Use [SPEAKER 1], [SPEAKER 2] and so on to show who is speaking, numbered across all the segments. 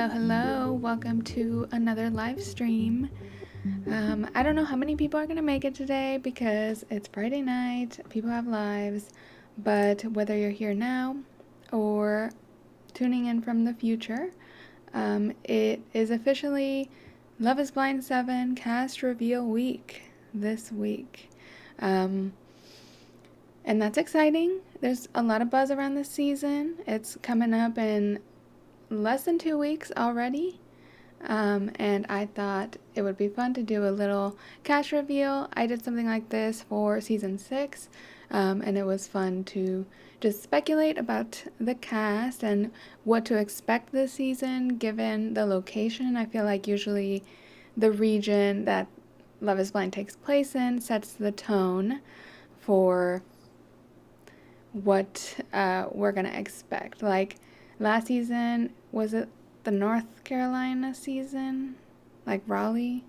[SPEAKER 1] Hello, welcome to another live stream. I don't know how many people are going to make it today because it's Friday night, people have lives, but whether you're here now or tuning in from the future, it is officially Love is Blind 7 cast reveal week this week. And that's exciting. There's a lot of buzz around this season. It's coming up in less than 2 weeks already, and I thought it would be fun to do a little cast reveal. I did something like this for season 6, and it was fun to just speculate about the cast and what to expect this season given the location. I feel like usually the region that Love is Blind takes place in sets the tone for what we're gonna expect. Like last season, was it the North Carolina season? Like Raleigh?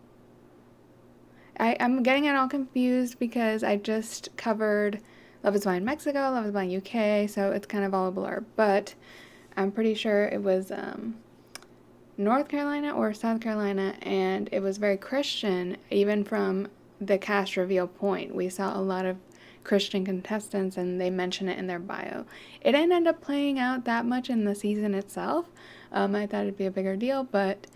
[SPEAKER 1] I'm getting it all confused because I just covered Love is Blind Mexico, Love is Blind UK, so it's kind of all a blur. But I'm pretty sure it was North Carolina or South Carolina, and it was very Christian, even from the cast reveal point. We saw a lot of Christian contestants, and they mention it in their bio. It didn't end up playing out that much in the season itself. I thought it'd be a bigger deal, but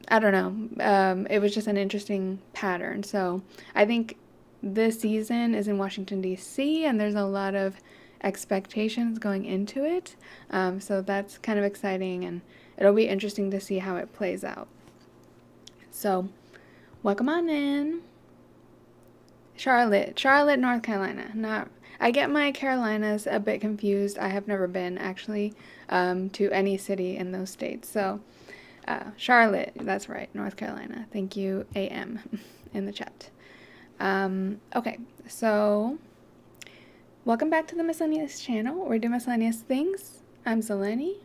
[SPEAKER 1] I don't know. It was just an interesting pattern. So I think this season is in Washington, D.C., and there's a lot of expectations going into it. So that's kind of exciting, and it'll be interesting to see how it plays out. So welcome on in. Charlotte, North Carolina. I get my Carolinas a bit confused. I have never been, actually, to any city in those states. So Charlotte, that's right, North Carolina. Thank you, AM, in the chat. Okay, so welcome back to the Miscellaneous channel, where we do miscellaneous things. I'm Zeleny.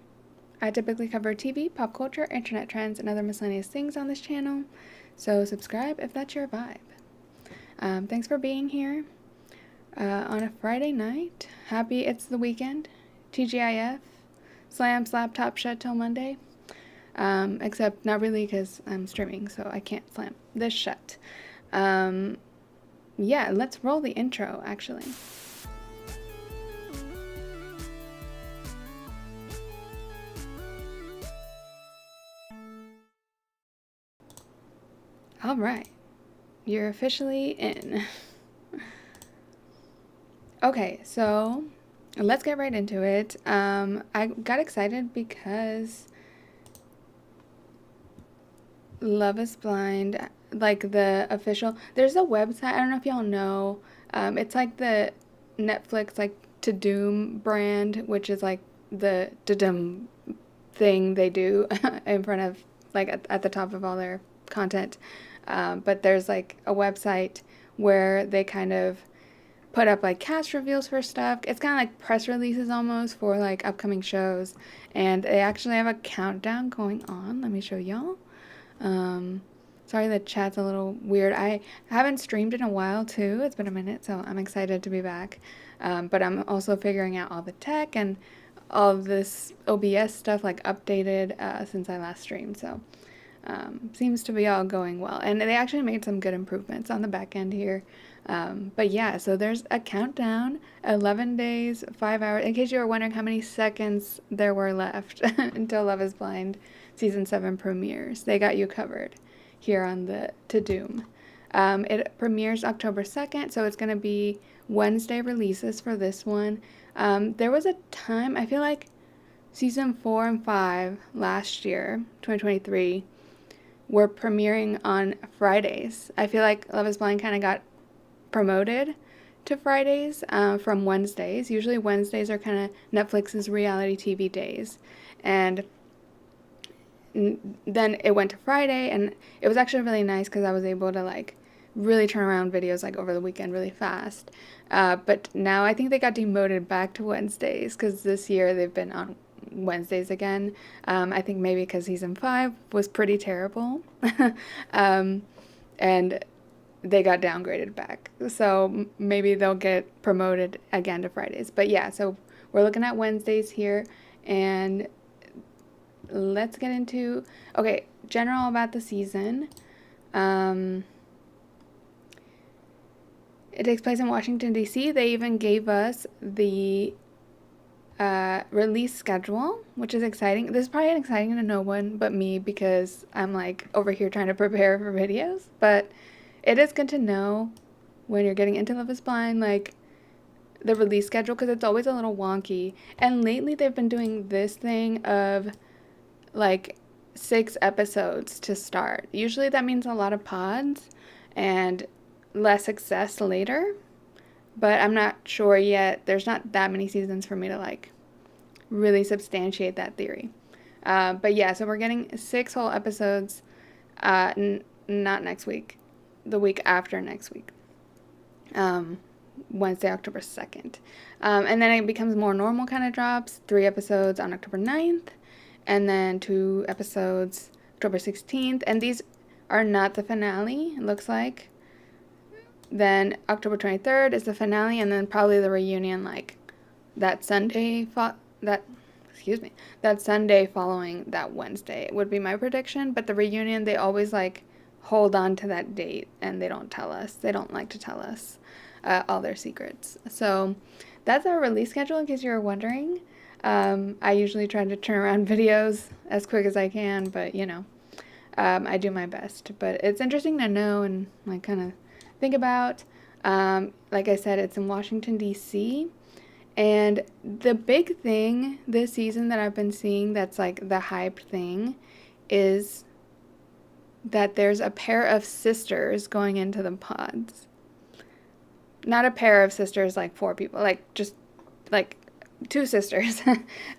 [SPEAKER 1] I typically cover TV, pop culture, internet trends, and other miscellaneous things on this channel, so subscribe if that's your vibe. Thanks for being here on a Friday night. Happy it's the weekend. TGIF. Slam, slap, top, shut till Monday. Except not really, because I'm streaming, so I can't slam this shut. Yeah, let's roll the intro, actually. All right, you're officially in. Okay, so let's get right into it. I got excited because Love is Blind, like the official, there's a website, I don't know if y'all know, it's like the Netflix, like, To Doom brand, which is like the to-dum thing they do in front of, like, at the top of all their content. But there's like a website where they kind of put up like cast reveals for stuff. It's kind of like press releases almost for like upcoming shows, and they actually have a countdown going on. Let me show y'all. Sorry the chat's a little weird. I haven't streamed in a while too. It's been a minute, so I'm excited to be back. But I'm also figuring out all the tech and all of this OBS stuff, like, updated since I last streamed. So seems to be all going well. And they actually made some good improvements on the back end here. But yeah, so there's a countdown, 11 days, 5 hours, in case you were wondering how many seconds there were left until Love is Blind Season 7 premieres. They got you covered here on the To Doom. It premieres October 2nd, so it's going to be Wednesday releases for this one. There was a time, I feel like Season 4 and 5 last year, 2023, were premiering on Fridays. I feel like Love is Blind kind of got promoted to Fridays from Wednesdays. Usually Wednesdays are kind of Netflix's reality TV days. And then it went to Friday, and it was actually really nice because I was able to, like, really turn around videos, like, over the weekend really fast. But now I think they got demoted back to Wednesdays because this year they've been on Wednesdays again. I think maybe because Season 5 was pretty terrible. And they got downgraded back. So maybe they'll get promoted again to Fridays. But yeah, so we're looking at Wednesdays here, and let's get into, okay, general about the season. It takes place in Washington, D.C. They even gave us the release schedule, which is exciting. This is probably exciting to no one but me because I'm, like, over here trying to prepare for videos. But it is good to know when you're getting into Love is Blind, like, the release schedule, because it's always a little wonky. And lately they've been doing this thing of, like, 6 episodes to start. Usually that means a lot of pods and less success later, but I'm not sure yet. There's not that many seasons for me to, like, really substantiate that theory. But yeah, so we're getting 6 whole episodes, not next week, the week after next week, Wednesday, October 2nd. And then it becomes more normal kind of drops, 3 episodes on October 9th, and then 2 episodes October 16th. And these are not the finale, it looks like. Then October 23rd is the finale, and then probably the reunion, like, that Sunday, that Sunday following that Wednesday would be my prediction. But the reunion, they always, like, hold on to that date, and they don't tell us. They don't like to tell us. all their secrets. So that's our release schedule, in case you were wondering. I usually try to turn around videos as quick as I can, but I do my best. But it's interesting to know and like kind of think about. Like I said, it's in Washington, D.C. And the big thing this season that I've been seeing that's like the hype thing is that there's a pair of sisters going into the pods. Not a pair of sisters, like 4 people, like just like 2 sisters.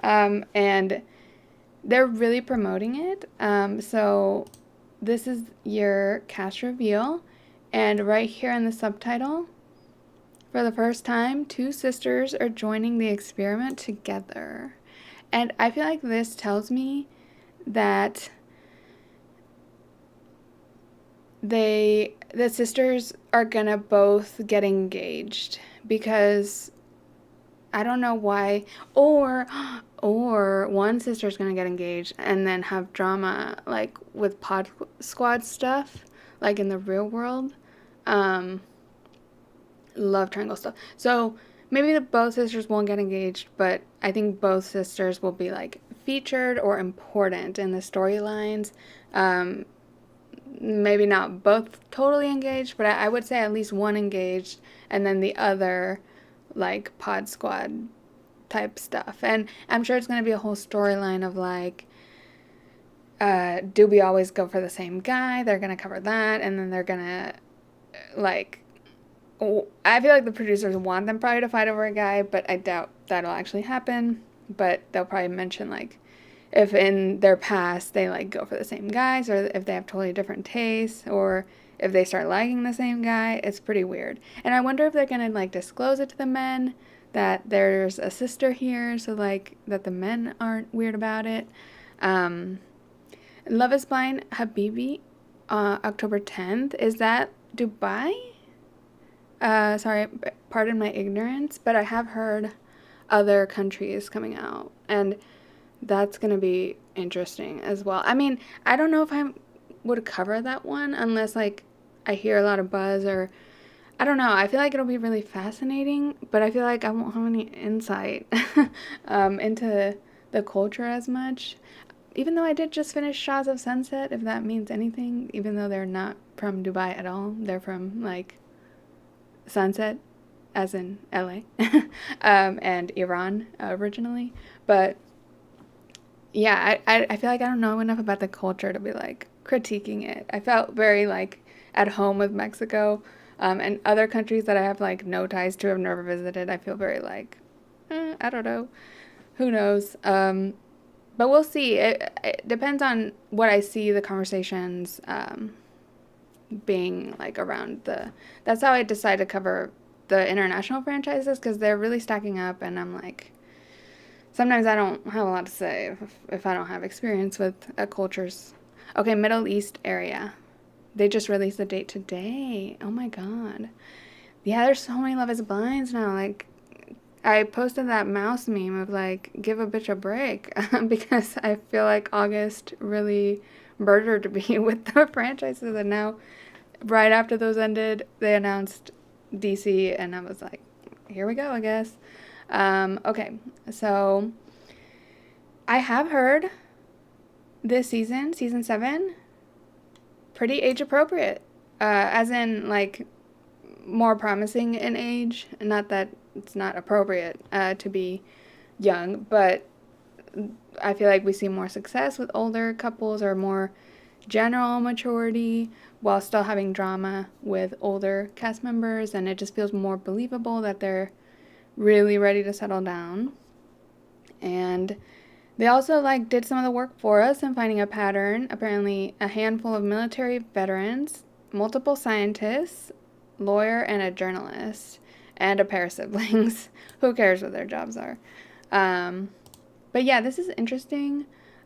[SPEAKER 1] And they're really promoting it. So this is your cast reveal. And right here in the subtitle, for the first time, 2 sisters are joining the experiment together. And I feel like this tells me that the sisters are gonna both get engaged, because I don't know why, or one sister's gonna get engaged and then have drama like with pod squad stuff, like in the real world. Love triangle stuff. So maybe both sisters won't get engaged, but I think both sisters will be like featured or important in the storylines. Maybe not both totally engaged, but I would say at least one engaged, and then the other like pod squad type stuff. And I'm sure it's going to be a whole storyline of like, do we always go for the same guy? They're going to cover that, and then they're going to like, I feel like the producers want them probably to fight over a guy, but I doubt that'll actually happen. But they'll probably mention like, if in their past they like go for the same guys, or if they have totally different tastes, or if they start liking the same guy. It's pretty weird. And I wonder if they're gonna like disclose it to the men that there's a sister here, so like that the men aren't weird about it. Love is Blind Habibi, October 10th. Is that Dubai? Sorry, pardon my ignorance, but I have heard other countries coming out, and that's going to be interesting as well. I mean, I don't know if I would cover that one unless, like, I hear a lot of buzz, or I don't know. I feel like it'll be really fascinating, but I feel like I won't have any insight into the culture as much. Even though I did just finish Shaws of Sunset, if that means anything, even though they're not from Dubai at all. They're from, like, Sunset, as in LA, and Iran originally. But yeah, I feel like I don't know enough about the culture to be like critiquing it. I felt very like at home with Mexico, and other countries that I have like no ties to, have never visited. I feel very like, I don't know, who knows. But we'll see. It depends on what I see the conversations being like around the. That's how I decide to cover the international franchises, because they're really stacking up, and I'm like, sometimes I don't have a lot to say if I don't have experience with a culture's. Okay, Middle East area. They just released the date today. Oh my god. Yeah, there's so many Love is Blinds now. Like, I posted that mouse meme of like, give a bitch a break, because I feel like August really murdered me with the franchises, and now right after those ended, they announced DC, and I was like, here we go, I guess. Okay, so I have heard this season, season 7, pretty age appropriate, as in like more promising in age. Not that it's not appropriate to be young, but I feel like we see more success with older couples, or more general maturity, while still having drama with older cast members, and it just feels more believable that they're really ready to settle down. And they also like did some of the work for us in finding a pattern. Apparently a handful of military veterans, multiple scientists, lawyer, and a journalist, and a pair of siblings. Who cares what their jobs are? But yeah, this is interesting.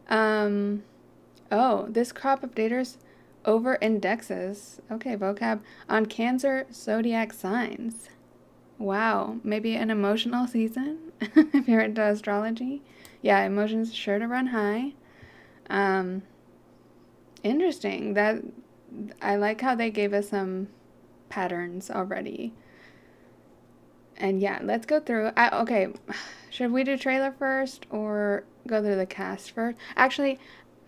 [SPEAKER 1] This crop of daters over indexes, okay, vocab, on Cancer zodiac signs. Wow, maybe an emotional season if you're into astrology. Yeah, emotions sure to run high. Interesting. That I like how they gave us some patterns already. And yeah, let's go through. Okay, should we do trailer first or go through the cast first? Actually,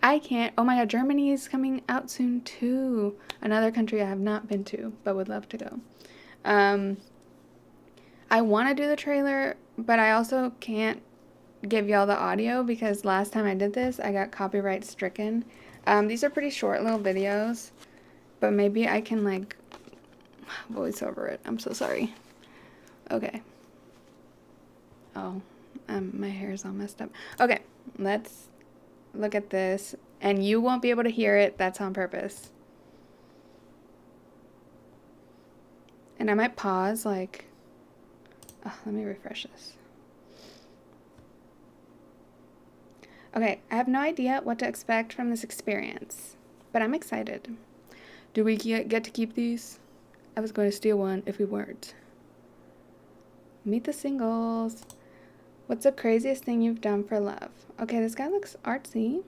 [SPEAKER 1] I can't. Oh my god, Germany is coming out soon too. Another country I have not been to, but would love to go. I want to do the trailer, but I also can't give y'all the audio because last time I did this, I got copyright stricken. These are pretty short little videos, but maybe I can like voice over it. I'm so sorry. Okay. Oh, my hair is all messed up. Okay, let's look at this. And you won't be able to hear it. That's on purpose. And I might pause, like... Oh, let me refresh this. Okay, I have no idea what to expect from this experience, but I'm excited. Do we get to keep these? I was going to steal one if we weren't. Meet the singles. What's the craziest thing you've done for love? Okay, this guy looks artsy.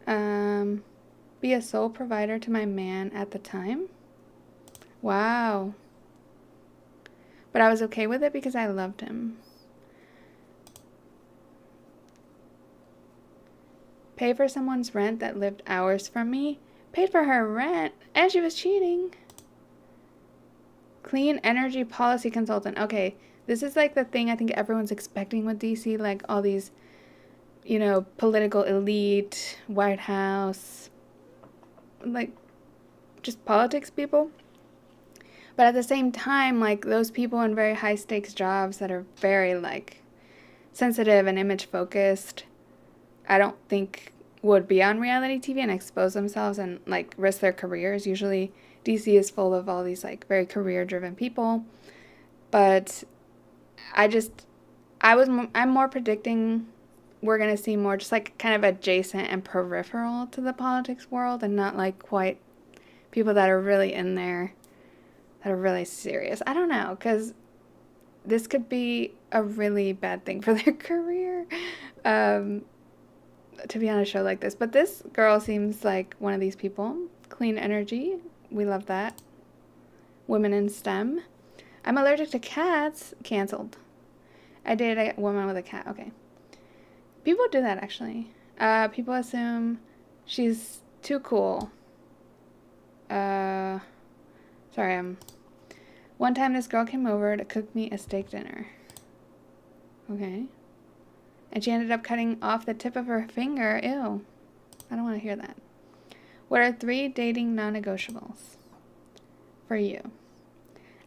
[SPEAKER 1] Be a sole provider to my man at the time. Wow. But I was okay with it because I loved him. Pay for someone's rent that lived hours from me. Paid for her rent, and she was cheating. Clean energy policy consultant. Okay, this is like the thing I think everyone's expecting with DC, like all these, you know, political elite, White House, like just politics people. But at the same time, like those people in very high stakes jobs that are very like sensitive and image focused, I don't think would be on reality TV and expose themselves and like risk their careers. Usually DC is full of all these like very career driven people. But I'm more predicting we're going to see more just like kind of adjacent and peripheral to the politics world and not like quite people that are really in there, that are really serious. I don't know, because this could be a really bad thing for their career to be on a show like this. But this girl seems like one of these people. Clean energy. We love that. Women in STEM. I'm allergic to cats. Canceled. I dated a woman with a cat. Okay. People do that, actually. People assume she's too cool. Sorry, One time this girl came over to cook me a steak dinner. Okay. And she ended up cutting off the tip of her finger. Ew. I don't want to hear that. What are 3 dating non-negotiables for you?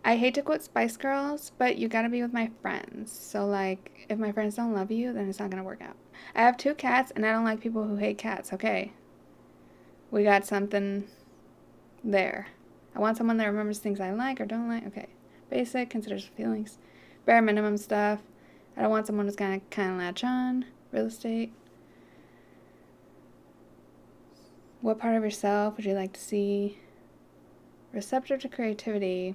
[SPEAKER 1] I hate to quote Spice Girls, but you gotta be with my friends. So, like, if my friends don't love you, then it's not gonna work out. I have 2 cats, and I don't like people who hate cats. Okay. We got something there. I want someone that remembers things I like or don't like. Okay. Basic, considers feelings. Bare minimum stuff. I don't want someone who's gonna kind of latch on. Real estate. What part of yourself would you like to see? Receptive to creativity.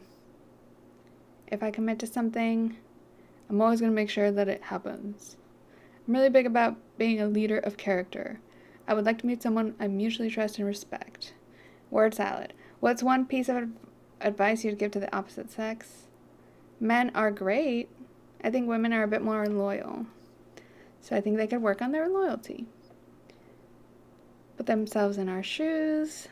[SPEAKER 1] If I commit to something, I'm always going to make sure that it happens. I'm really big about being a leader of character. I would like to meet someone I mutually trust and respect. Word salad. What's one piece of advice you'd give to the opposite sex? Men are great. I think women are a bit more loyal. So I think they could work on their loyalty. Put themselves in our shoes.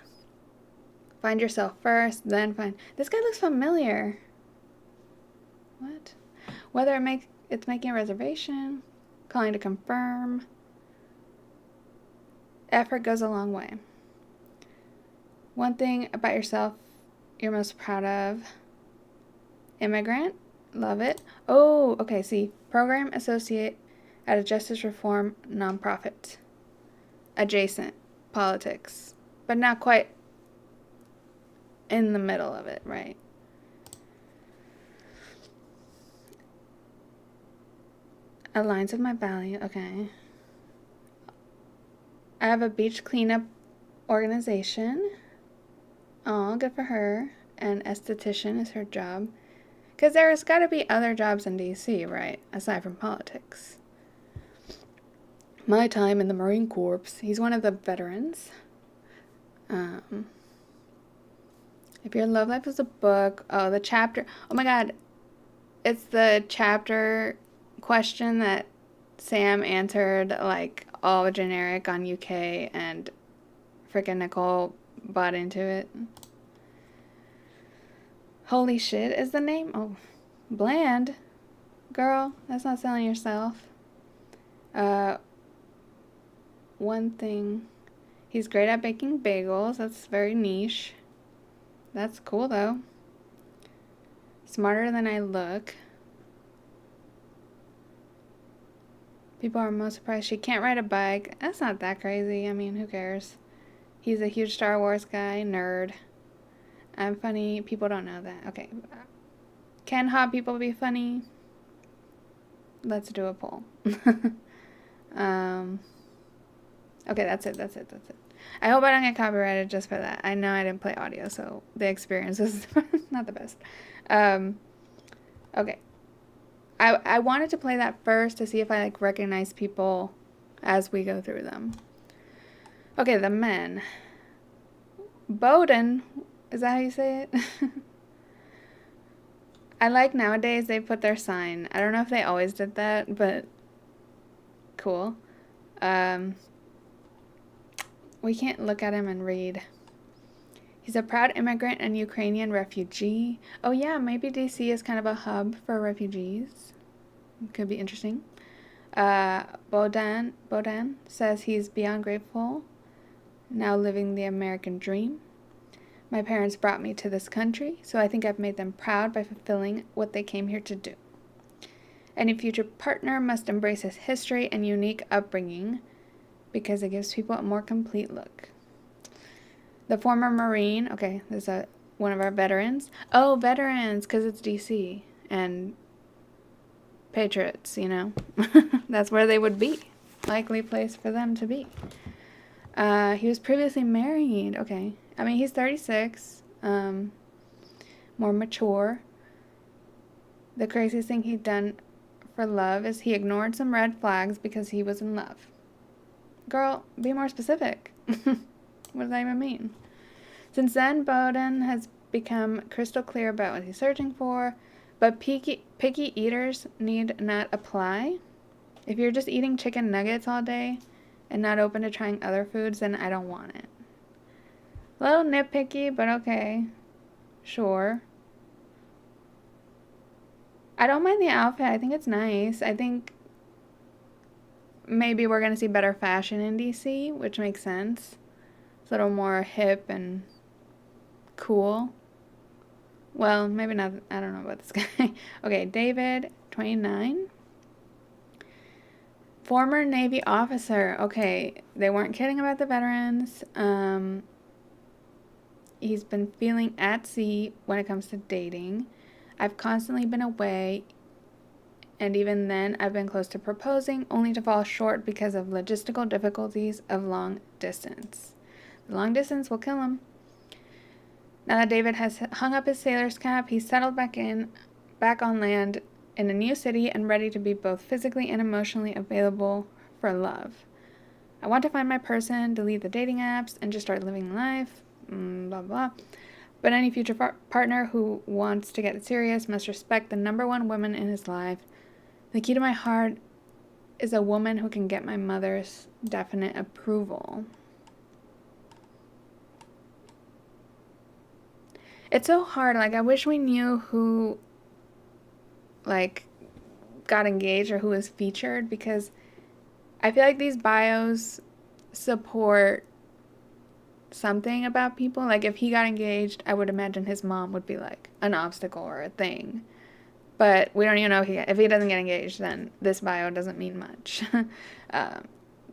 [SPEAKER 1] Find yourself first, then find... This guy looks familiar. What? Whether it's making a reservation, calling to confirm. Effort goes a long way. One thing about yourself you're most proud of. Immigrant. Love it. Oh, okay, see. Program associate at a justice reform nonprofit. Adjacent. Politics. But not quite in the middle of it, right? Aligns with my value. Okay. I have a beach cleanup organization. Oh, good for her. And esthetician is her job. Because there's got to be other jobs in DC, right? Aside from politics. My time in the Marine Corps. He's one of the veterans. If your love life was a book, oh, the chapter. Oh my God. It's the chapter question that Sam answered, like, all generic on UK, and freaking Nicole bought into it. Holy shit is the name? Oh, Bland. Girl, that's not selling yourself. One thing. He's great at baking bagels. That's very niche. That's cool, though. Smarter than I look. People are most surprised she can't ride a bike. That's not that crazy. I mean, who cares? He's a huge Star Wars guy. Nerd. I'm funny. People don't know that. Okay. Can hot people be funny? Let's do a poll. Okay, that's it. I hope I don't get copyrighted just for that. I know I didn't play audio, so the experience is not the best. Okay. I wanted to play that first to see if I, like, recognize people as we go through them. Okay, the men. Bowden, is that how you say it? I like nowadays they put their sign. I don't know if they always did that, but cool. We can't look at him and read. He's a proud immigrant and Ukrainian refugee. Oh yeah, maybe DC is kind of a hub for refugees. Could be interesting. Bodan says he's beyond grateful, now living the American dream. My parents brought me to this country, so I think I've made them proud by fulfilling what they came here to do. Any future partner must embrace his history and unique upbringing because it gives people a more complete look. The former Marine, okay, this is one of our veterans. Oh, veterans, because it's DC and patriots, you know. That's where they would be. Likely place for them to be. He was previously married. Okay. I mean, he's 36. More mature. The craziest thing he'd done for love is he ignored some red flags because he was in love. Girl, be more specific. What does that even mean? Since then, Bowden has become crystal clear about what he's searching for, but picky eaters need not apply. If you're just eating chicken nuggets all day and not open to trying other foods, then I don't want it. A little nitpicky, but okay. Sure. I don't mind the outfit. I think it's nice. I think maybe we're going to see better fashion in DC, which makes sense. It's a little more hip and cool. Well, maybe not. I don't know about this guy. Okay, David, 29. Former Navy officer. Okay, they weren't kidding about the veterans. He's been feeling at sea when it comes to dating. I've constantly been away, and even then I've been close to proposing, only to fall short because of logistical difficulties of long distance. The long distance will kill him. Now that David has hung up his sailor's cap, he's settled back on land in a new city and ready to be both physically and emotionally available for love. I want to find my person, delete the dating apps, and just start living life, blah, blah. But any future partner who wants to get serious must respect the number one woman in his life. The key to my heart is a woman who can get my mother's definite approval. It's so hard. Like, I wish we knew who, like, got engaged or who was featured, because I feel like these bios support something about people. Like, if he got engaged, I would imagine his mom would be, like, an obstacle or a thing. But we don't even know if he doesn't get engaged, then this bio doesn't mean much.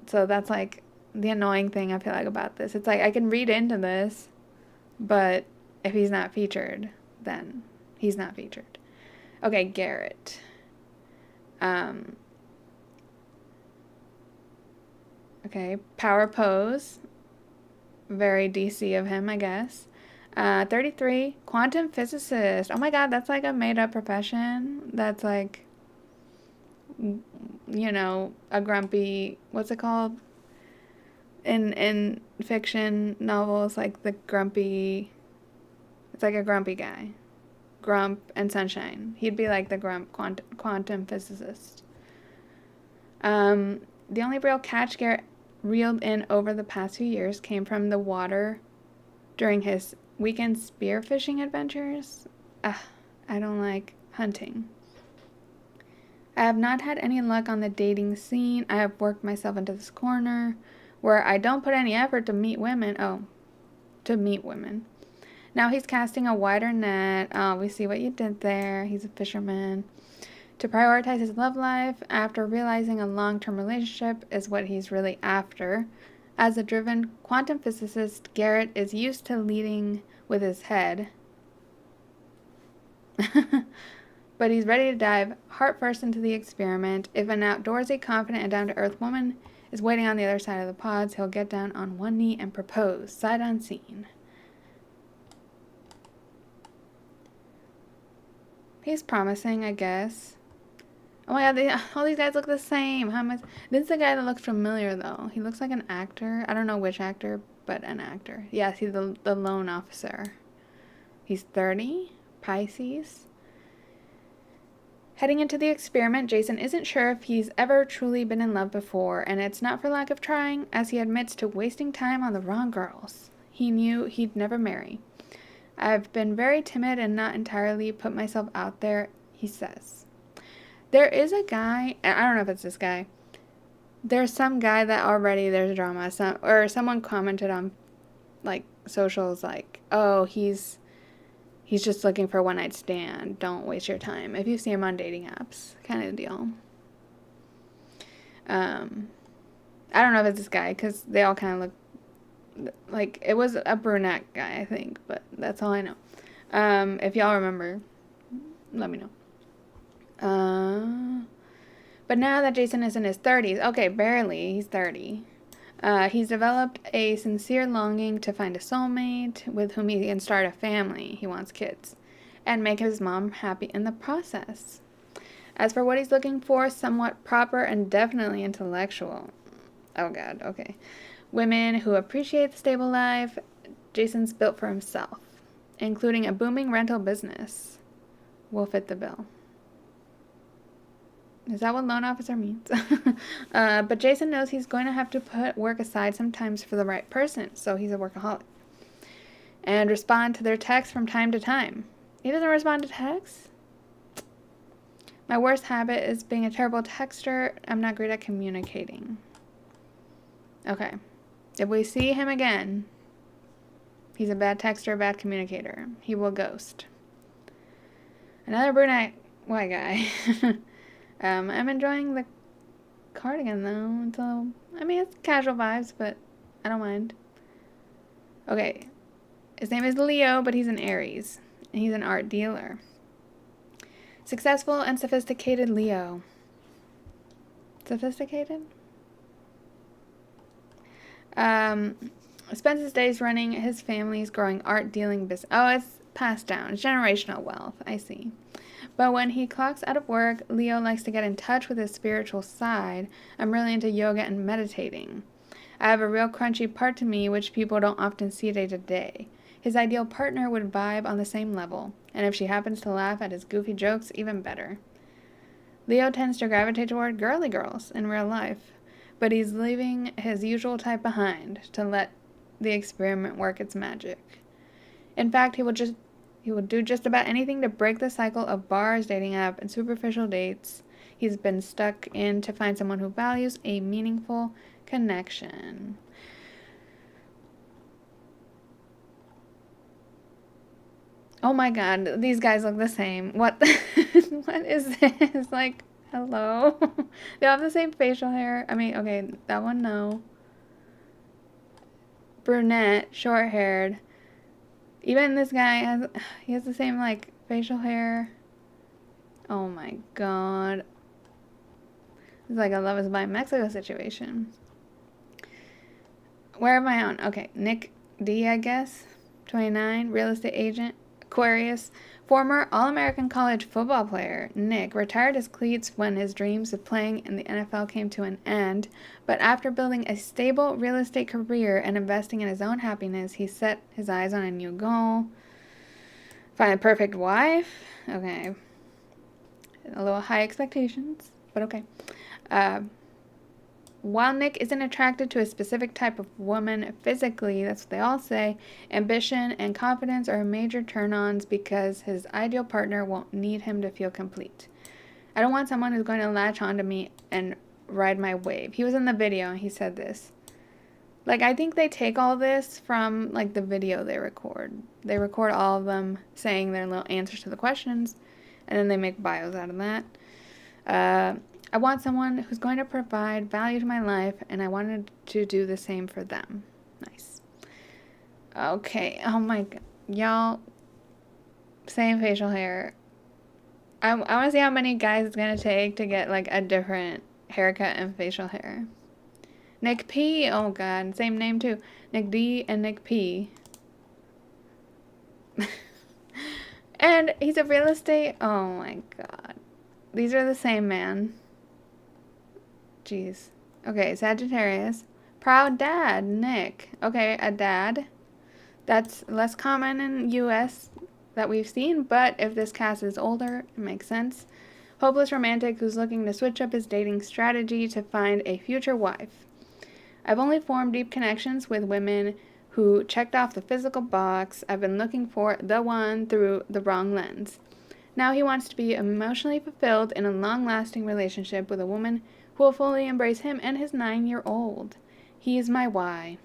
[SPEAKER 1] So that's, like, the annoying thing I feel like about this. It's like, I can read into this, but if he's not featured, then he's not featured. Okay, Garrett. Okay, power pose. Very DC of him, I guess. 33, quantum physicist. Oh my god, that's like a made-up profession. That's like, you know, a grumpy, what's it called? In fiction novels, like the grumpy, it's like a grumpy guy. Grump, and Sunshine. He'd be like the Grump quantum physicist. The only real catch Garrett reeled in over the past few years came from the water during his weekend spearfishing adventures. I don't like hunting. I have not had any luck on the dating scene. I have worked myself into this corner where I don't put any effort to meet women. Now he's casting a wider net. Oh, we see what you did there. He's a fisherman. To prioritize his love life after realizing a long-term relationship is what he's really after. As a driven quantum physicist, Garrett is used to leading with his head. But he's ready to dive heart first into the experiment. If an outdoorsy, confident, and down-to-earth woman is waiting on the other side of the pods, he'll get down on one knee and propose, sight unseen. He's promising, I guess. Oh my god, all these guys look the same. This is the guy that looks familiar, though. He looks like an actor. I don't know which actor, but an actor. Yes, he's the loan officer. He's 30, Pisces. Heading into the experiment, Jason isn't sure if he's ever truly been in love before, and it's not for lack of trying, as he admits to wasting time on the wrong girls. He knew he'd never marry. I've been very timid and not entirely put myself out there, he says. There is a guy, and I don't know if it's this guy, there's some guy that already there's drama, someone commented on, like, socials, like, oh, he's just looking for a one-night stand. Don't waste your time. If you see him on dating apps, kind of deal. I don't know if it's this guy, because they all kind of look like, it was a brunette guy, I think, but that's all I know. If y'all remember, let me know. But now that Jason is in his 30s, okay, barely, he's 30. He's developed a sincere longing to find a soulmate with whom he can start a family. He wants kids and make his mom happy in the process. As for what he's looking for, somewhat proper and definitely intellectual. Oh god, okay. Women who appreciate the stable life Jason's built for himself, including a booming rental business, will fit the bill. Is that what loan officer means? But Jason knows he's going to have to put work aside sometimes for the right person, so he's a workaholic. And respond to their texts from time to time. He doesn't respond to texts? My worst habit is being a terrible texter. I'm not great at communicating. Okay. If we see him again, he's a bad texter, bad communicator. He will ghost. Another brunette white guy. I'm enjoying the cardigan, though. It's casual vibes, but I don't mind. Okay. His name is Leo, but he's an Aries. And he's an art dealer. Successful and sophisticated Leo. Sophisticated? Spends his days running his family's growing art dealing business. Oh, it's passed down. It's generational wealth. I see. But when he clocks out of work, Leo likes to get in touch with his spiritual side. I'm really into yoga and meditating. I have a real crunchy part to me which people don't often see day to day. His ideal partner would vibe on the same level, and if she happens to laugh at his goofy jokes, even better. Leo tends to gravitate toward girly girls in real life, but he's leaving his usual type behind to let the experiment work its magic. In fact, he will do just about anything to break the cycle of bars, dating app, and superficial dates he's been stuck in to find someone who values a meaningful connection. Oh my god, these guys look the same. What? What is this? Like, hello? They all have the same facial hair. Okay, that one, no. Brunette, short-haired. Even this guy has the same, like, facial hair. Oh my god. It's like a Love is Blind Mexico situation. Where am I on? Okay, Nick D, I guess. 29, real estate agent. Aquarius. Former All-American college football player, Nick retired his cleats when his dreams of playing in the NFL came to an end, but after building a stable real estate career and investing in his own happiness, he set his eyes on a new goal. Find a perfect wife. Okay. A little high expectations, but okay. Uh, While Nick isn't attracted to a specific type of woman physically, that's what they all say, ambition and confidence are major turn-ons because his ideal partner won't need him to feel complete. I don't want someone who's going to latch onto me and ride my wave. He was in the video and he said this. Like, I think they take all this from, like, the video they record. They record all of them saying their little answers to the questions, and then they make bios out of that. I want someone who's going to provide value to my life, and I wanted to do the same for them. Nice. Okay. Oh my god. Y'all, same facial hair. I want to see how many guys it's going to take to get, like, a different haircut and facial hair. Nick P. Oh god. Same name, too. Nick D and Nick P. And he's a real estate. Oh my god. These are the same man. Jeez. Okay, Sagittarius. Proud dad, Nick. Okay, a dad. That's less common in US that we've seen, but if this cast is older, it makes sense. Hopeless romantic who's looking to switch up his dating strategy to find a future wife. I've only formed deep connections with women who checked off the physical box. I've been looking for the one through the wrong lens. Now he wants to be emotionally fulfilled in a long-lasting relationship with a woman who will fully embrace him and his 9-year-old. He is my why.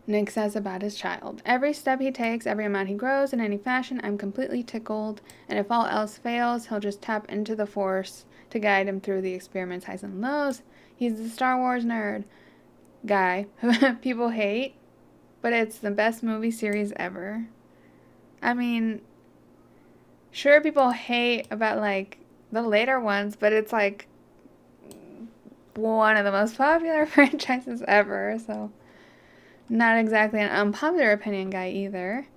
[SPEAKER 1] Nick says about his child. Every step he takes, every amount he grows in any fashion, I'm completely tickled, and if all else fails, he'll just tap into the Force to guide him through the experiment's highs and lows. He's the Star Wars nerd guy who people hate, but it's the best movie series ever. I mean, sure, people hate about, like, the later ones, but it's, like, one of the most popular franchises ever, so not exactly an unpopular opinion guy either.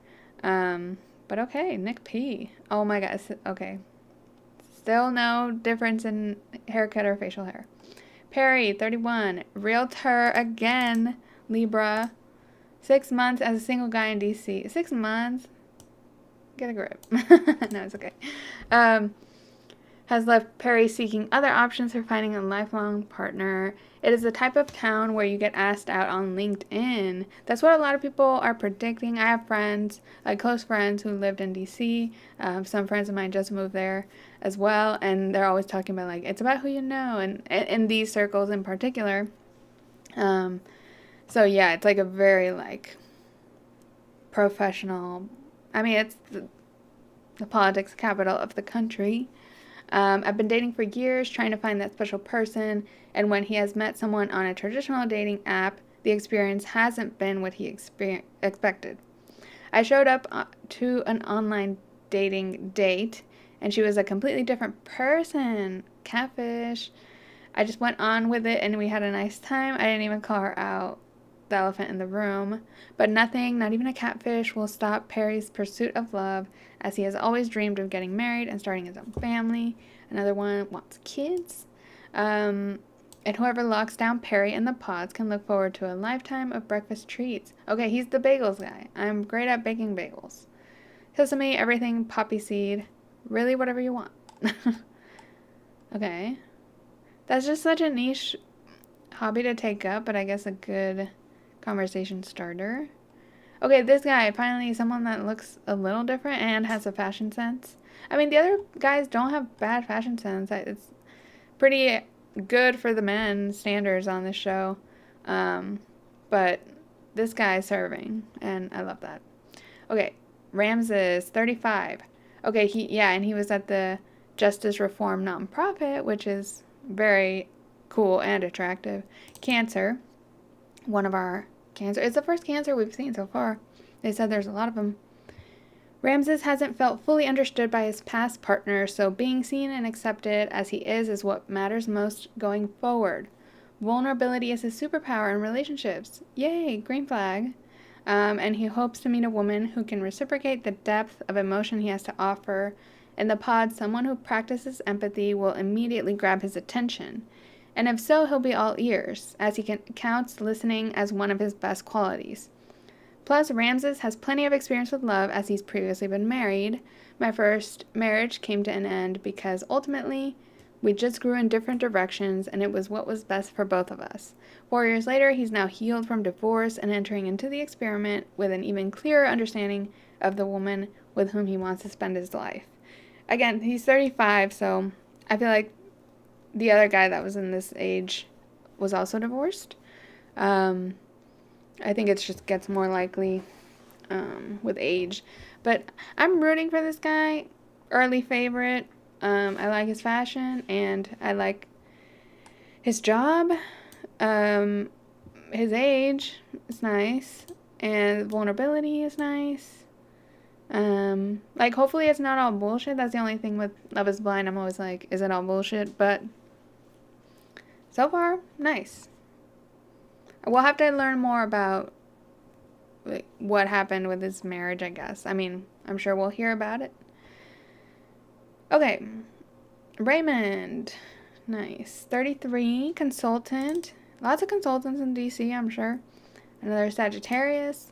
[SPEAKER 1] But okay, Nick P. Oh my god, okay. Still no difference in haircut or facial hair. Perry, 31, realtor again, Libra. 6 months as a single guy in DC. 6 months? Get a grip. No, it's okay. Has left Perry seeking other options for finding a lifelong partner. It is the type of town where you get asked out on LinkedIn. That's what a lot of people are predicting. I have friends, like close friends, who lived in DC. Some friends of mine just moved there as well, and they're always talking about, like, it's about who you know, and in these circles in particular. So yeah, it's like a very, like, professional. I mean, it's the politics capital of the country. I've been dating for years, trying to find that special person, and when he has met someone on a traditional dating app, the experience hasn't been what he expected. I showed up to an online dating date, and she was a completely different person. Catfish. I just went on with it, and we had a nice time. I didn't even call her out. The elephant in the room. But nothing, not even a catfish, will stop Perry's pursuit of love, as he has always dreamed of getting married and starting his own family. Another one wants kids. And whoever locks down Perry and the pods can look forward to a lifetime of breakfast treats. Okay, he's the bagels guy. I'm great at baking bagels. Sesame, everything, poppy seed. Really, whatever you want. Okay. That's just such a niche hobby to take up, but I guess a good conversation starter. Okay, this guy, finally someone that looks a little different and has a fashion sense. I mean, the other guys don't have bad fashion sense. It's pretty good for the men standards on this show. But this guy's serving, and I love that. Okay, Ramses, 35. Okay, he was at the Justice Reform nonprofit, which is very cool and attractive. Cancer, one of our cancer. It's the first cancer we've seen so far. They said there's a lot of them. Ramses hasn't felt fully understood by his past partner, so being seen and accepted as he is what matters most going forward. Vulnerability is his superpower in relationships. Yay, green flag. And he hopes to meet a woman who can reciprocate the depth of emotion he has to offer. In the pod, someone who practices empathy will immediately grab his attention. And if so, he'll be all ears, as he counts listening as one of his best qualities. Plus, Ramses has plenty of experience with love as he's previously been married. My first marriage came to an end because ultimately we just grew in different directions and it was what was best for both of us. 4 years later, he's now healed from divorce and entering into the experiment with an even clearer understanding of the woman with whom he wants to spend his life. Again, he's 35, so I feel like the other guy that was in this age was also divorced. I think it just gets more likely with age. But I'm rooting for this guy. Early favorite. I like his fashion and I like his job. His age is nice. And vulnerability is nice. Like, hopefully it's not all bullshit. That's the only thing with Love is Blind. I'm always like, is it all bullshit? But so far, nice. We'll have to learn more about what happened with his marriage, I guess. I mean, I'm sure we'll hear about it. Okay. Raymond. Nice. 33, consultant. Lots of consultants in DC, I'm sure. Another Sagittarius.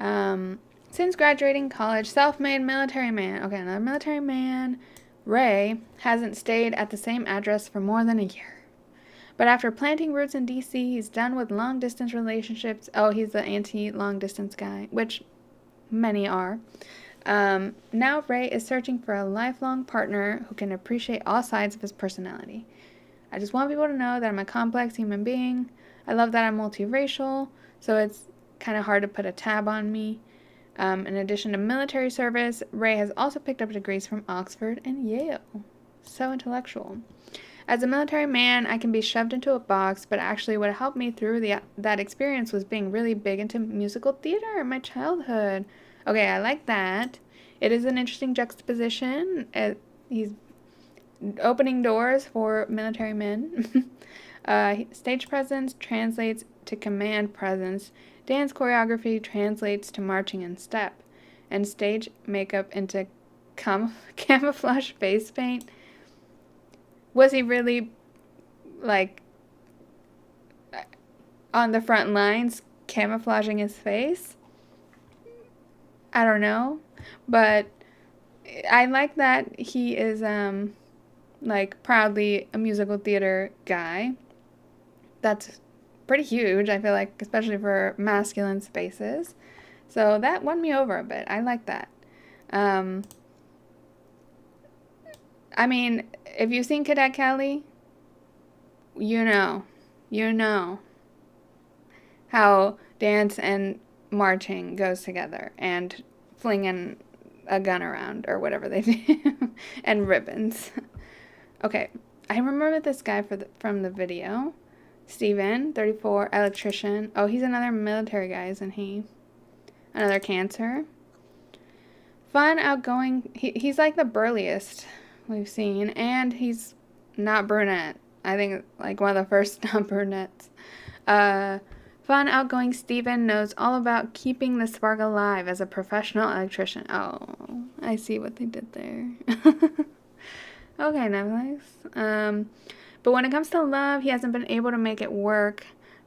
[SPEAKER 1] Since graduating college, self-made military man. Okay, another military man. Ray hasn't stayed at the same address for more than a year. But after planting roots in DC, he's done with long-distance relationships. Oh, he's the anti-long-distance guy, which many are. Now Ray is searching for a lifelong partner who can appreciate all sides of his personality. I just want people to know that I'm a complex human being. I love that I'm multiracial, so it's kind of hard to put a tab on me. In addition to military service, Ray has also picked up degrees from Oxford and Yale. So intellectual. As a military man, I can be shoved into a box, but actually what helped me through that experience was being really big into musical theater in my childhood. Okay, I like that. It is an interesting juxtaposition. He's opening doors for military men. Stage presence translates to command presence. Dance choreography translates to marching in step. And stage makeup into camouflage face paint. Was he really, like, on the front lines camouflaging his face? I don't know. But I like that he is, like, proudly a musical theater guy. That's pretty huge, I feel like, especially for masculine spaces. So that won me over a bit. I like that. I mean, if you've seen Cadet Kelly, you know how dance and marching goes together, and flinging a gun around, or whatever they do, and ribbons. Okay, I remember this guy from the video. Steven, 34, electrician. Oh, he's another military guy, isn't he? Another Cancer. Fun, outgoing. He's like the burliest we've seen, and he's not brunette. I think like one of the first non-brunettes. Fun, outgoing Steven knows all about keeping the spark alive as a professional electrician. Oh, I see what they did there. Okay, Netflix. But when it comes to love, he hasn't been able to make it work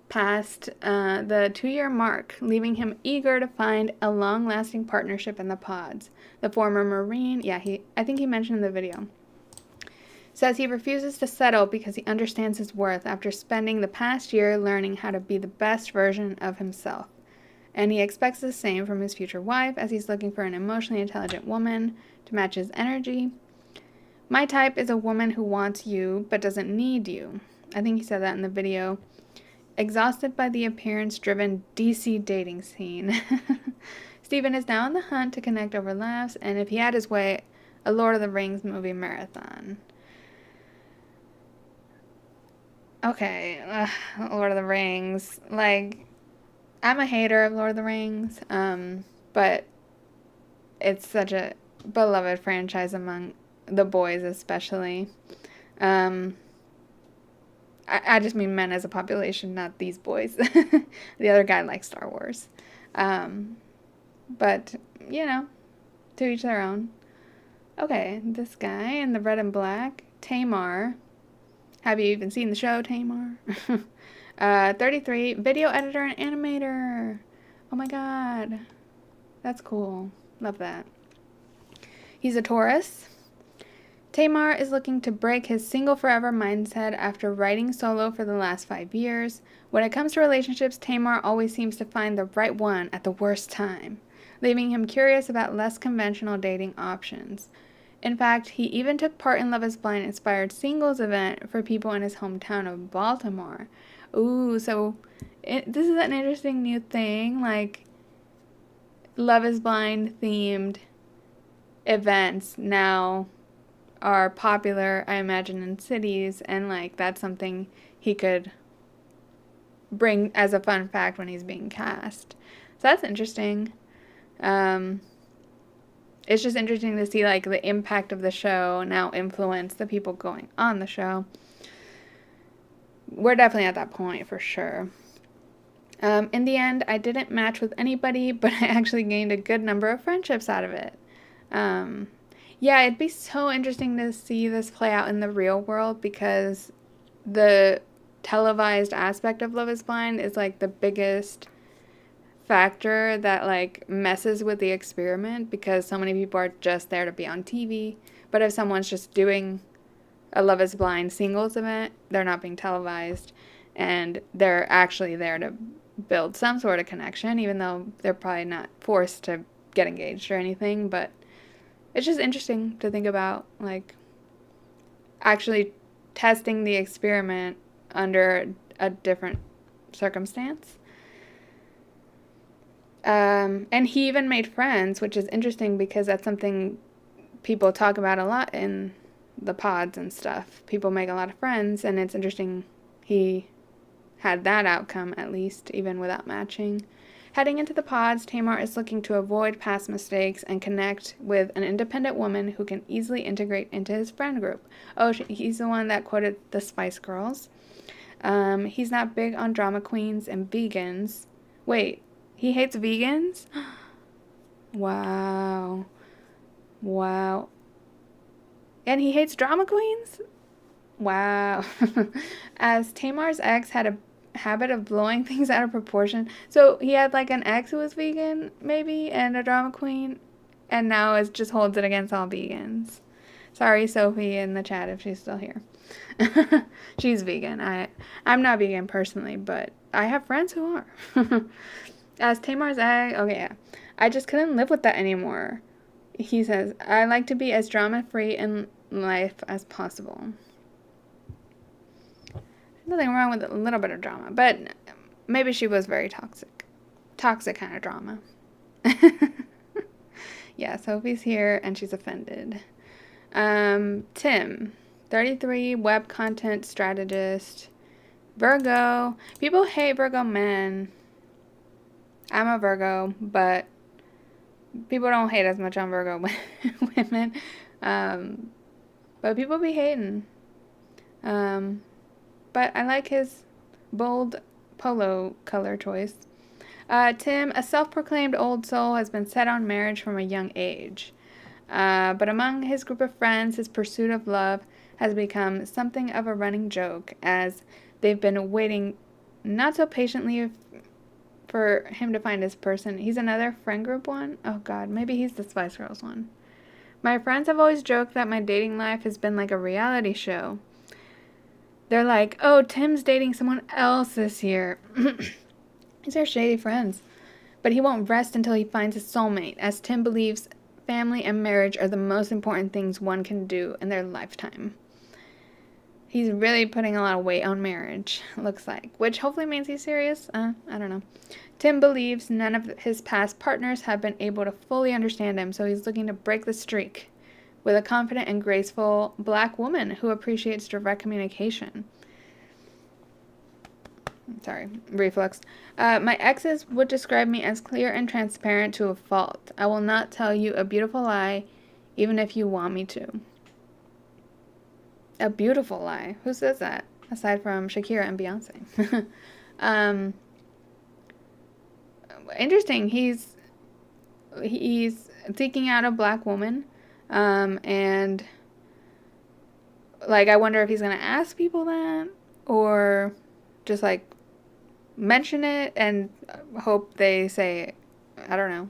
[SPEAKER 1] past the 2-year mark, leaving him eager to find a long-lasting partnership in the pods. The former Marine, I think he mentioned in the video, says he refuses to settle because he understands his worth after spending the past year learning how to be the best version of himself. And he expects the same from his future wife, as he's looking for an emotionally intelligent woman to match his energy. My type is a woman who wants you but doesn't need you. I think he said that in the video. Exhausted by the appearance-driven DC dating scene. Steven is now on the hunt to connect over laughs, and if he had his way, a Lord of the Rings movie marathon. Okay, Lord of the Rings. Like, I'm a hater of Lord of the Rings, but it's such a beloved franchise among the boys especially. I just mean men as a population, not these boys. The other guy likes Star Wars. But, you know, to each their own. Okay, this guy in the red and black, Tamar. Have you even seen the show, Tamar? 33, video editor and animator. Oh my god. That's cool. Love that. He's a Taurus. Tamar is looking to break his single forever mindset after writing solo for the last 5 years. When it comes to relationships, Tamar always seems to find the right one at the worst time, leaving him curious about less conventional dating options. In fact, he even took part in Love is Blind inspired singles event for people in his hometown of Baltimore. Ooh, so this is an interesting new thing, like Love is Blind themed events now are popular, I imagine, in cities, and like that's something he could bring as a fun fact when he's being cast. So that's interesting. It's just interesting to see like the impact of the show now influence the people going on the show. We're definitely at that point for sure. In the end, I didn't match with anybody, but I actually gained a good number of friendships out of it. Yeah, it'd be so interesting to see this play out in the real world because the televised aspect of Love is Blind is like the biggest factor that like messes with the experiment because so many people are just there to be on TV. But if someone's just doing a Love is Blind singles event, they're not being televised and they're actually there to build some sort of connection, even though they're probably not forced to get engaged or anything. But it's just interesting to think about, like, actually testing the experiment under a different circumstance. And he even made friends, which is interesting because that's something people talk about a lot in the pods and stuff. People make a lot of friends, and it's interesting he had that outcome, at least, even without matching. Heading into the pods, Tamar is looking to avoid past mistakes and connect with an independent woman who can easily integrate into his friend group. Oh, he's the one that quoted the Spice Girls. He's not big on drama queens and vegans. Wait, he hates vegans? Wow. Wow. And he hates drama queens? Wow. As Tamar's ex had a habit of blowing things out of proportion. So he had like an ex who was vegan, maybe, and a drama queen, and now it just holds it against all vegans. Sorry, Sophie, in the chat if she's still here. She's vegan. I'm not vegan personally, but I have friends who are. As Tamar's ex, okay, yeah. I just couldn't live with that anymore. He says, I like to be as drama-free in life as possible. Nothing wrong with a little bit of drama, but maybe she was very toxic. Toxic kind of drama. Yeah, Sophie's here and she's offended. Tim, 33, web content strategist. Virgo. People hate Virgo men. I'm a Virgo, but people don't hate as much on Virgo women. But people be hating. But I like his bold polo color choice. Tim, a self-proclaimed old soul, has been set on marriage from a young age. But among his group of friends, his pursuit of love has become something of a running joke, as they've been waiting not so patiently for him to find his person. He's another friend group one? Oh god, maybe he's the Spice Girls one. My friends have always joked that my dating life has been like a reality show. They're like, oh, Tim's dating someone else this year. These are shady friends. But he won't rest until he finds his soulmate, as Tim believes family and marriage are the most important things one can do in their lifetime. He's really putting a lot of weight on marriage, looks like, which hopefully means he's serious. I don't know. Tim believes none of his past partners have been able to fully understand him, so he's looking to break the streak with a confident and graceful black woman who appreciates direct communication. Sorry, reflux. My exes would describe me as clear and transparent to a fault. I will not tell you a beautiful lie, even if you want me to. A beautiful lie? Who says that? Aside from Shakira and Beyonce. Interesting. He's seeking out a black woman. And like, I wonder if he's going to ask people that or just like mention it and hope they say, I don't know,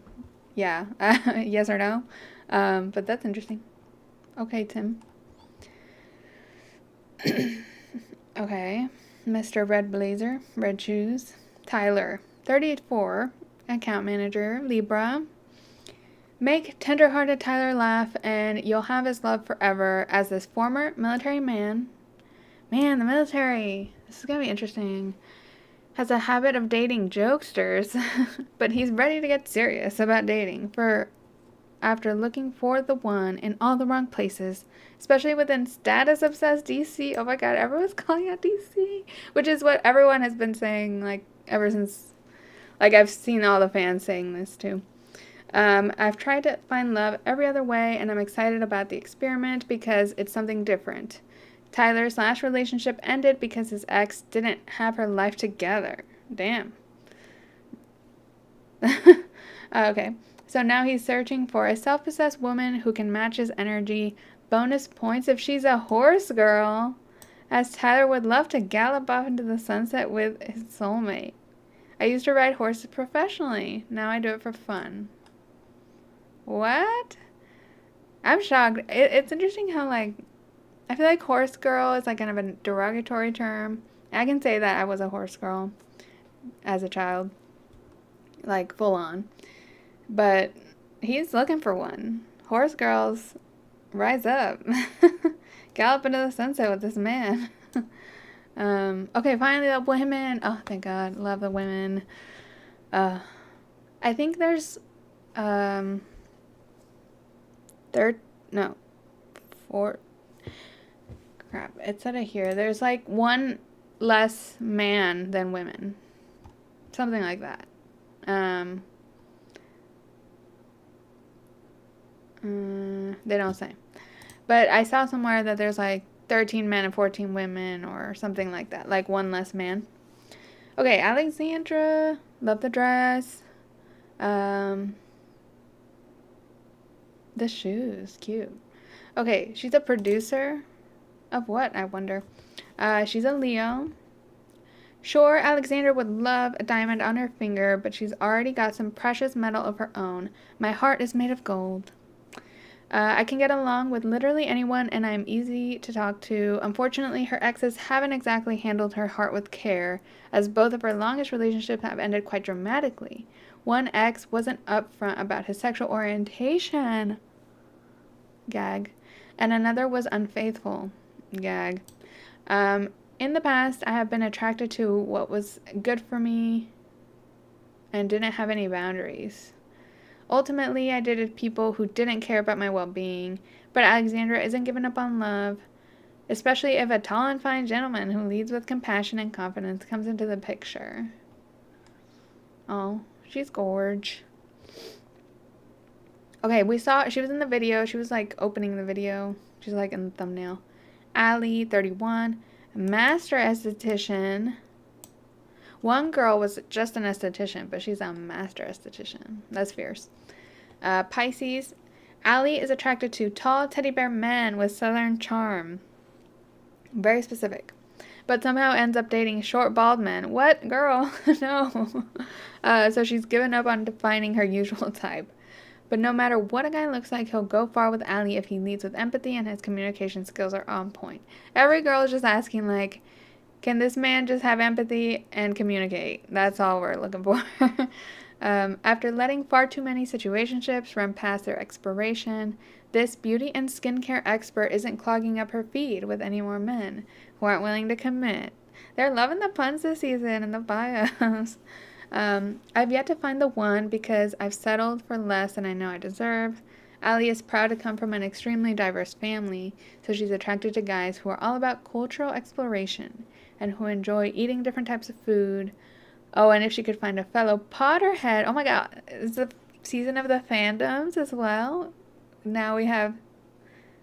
[SPEAKER 1] yeah, yes or no. But that's interesting. Okay, Tim. Okay, Mr. Red Blazer, Red Shoes. Tyler, 34, account manager, Libra. Make tender-hearted Tyler laugh, and you'll have his love forever as this former military man. Man, the military. This is going to be interesting. Has a habit of dating jokesters, but he's ready to get serious about dating for after looking for the one in all the wrong places, especially within status obsessed DC. Oh my god, everyone's calling out DC, which is what everyone has been saying like ever since. Like I've seen all the fans saying this too. I've tried to find love every other way, and I'm excited about the experiment because it's something different. Tyler's last relationship ended because his ex didn't have her life together. Damn. Okay, so now he's searching for a self-possessed woman who can match his energy. Bonus points if she's a horse girl, as Tyler would love to gallop off into the sunset with his soulmate. I used to ride horses professionally. Now I do it for fun. What? I'm shocked. It's interesting how, like, I feel like horse girl is, like, kind of a derogatory term. I can say that I was a horse girl as a child. Like, full on. But he's looking for one. Horse girls, rise up. Gallop into the sunset with this man. Okay, finally the women. Oh, thank God. Love the women. I think there's, four. Crap, it said it here. There's like one less man than women. Something like that. They don't say. But I saw somewhere that there's like 13 men and 14 women or something like that. Like one less man. Okay, Alexandra. Love the dress. The shoes. Cute. Okay, she's a producer. Of what, I wonder? She's a Leo. Sure, Alexandra would love a diamond on her finger, but she's already got some precious metal of her own. My heart is made of gold. I can get along with literally anyone, and I'm easy to talk to. Unfortunately, her exes haven't exactly handled her heart with care, as both of her longest relationships have ended quite dramatically. One ex wasn't upfront about his sexual orientation. Gag. And another was unfaithful. Gag. In the past, I have been attracted to what was good for me and didn't have any boundaries. Ultimately, I dated people who didn't care about my well-being, but Alexandra isn't giving up on love, especially if a tall and fine gentleman who leads with compassion and confidence comes into the picture. Oh, she's gorge. Okay, we saw, she was in the video, she was like opening the video, she's like in the thumbnail. Allie, 31, master esthetician. One girl was just an esthetician, but she's a master esthetician. That's fierce. Pisces. Allie is attracted to tall teddy bear men with southern charm. Very specific. But somehow ends up dating short bald men. What? Girl? No. So she's given up on defining her usual type. But no matter what a guy looks like, he'll go far with Allie if he leads with empathy and his communication skills are on point. Every girl is just asking, like, can this man just have empathy and communicate? That's all we're looking for. After letting far too many situationships run past their expiration, this beauty and skincare expert isn't clogging up her feed with any more men who aren't willing to commit. They're loving the puns this season in the bios. I've yet to find the one because I've settled for less than I know I deserve. Allie is proud to come from an extremely diverse family, so she's attracted to guys who are all about cultural exploration and who enjoy eating different types of food. Oh, and if she could find a fellow Potterhead. Oh my god, it's the season of the fandoms as well. Now we have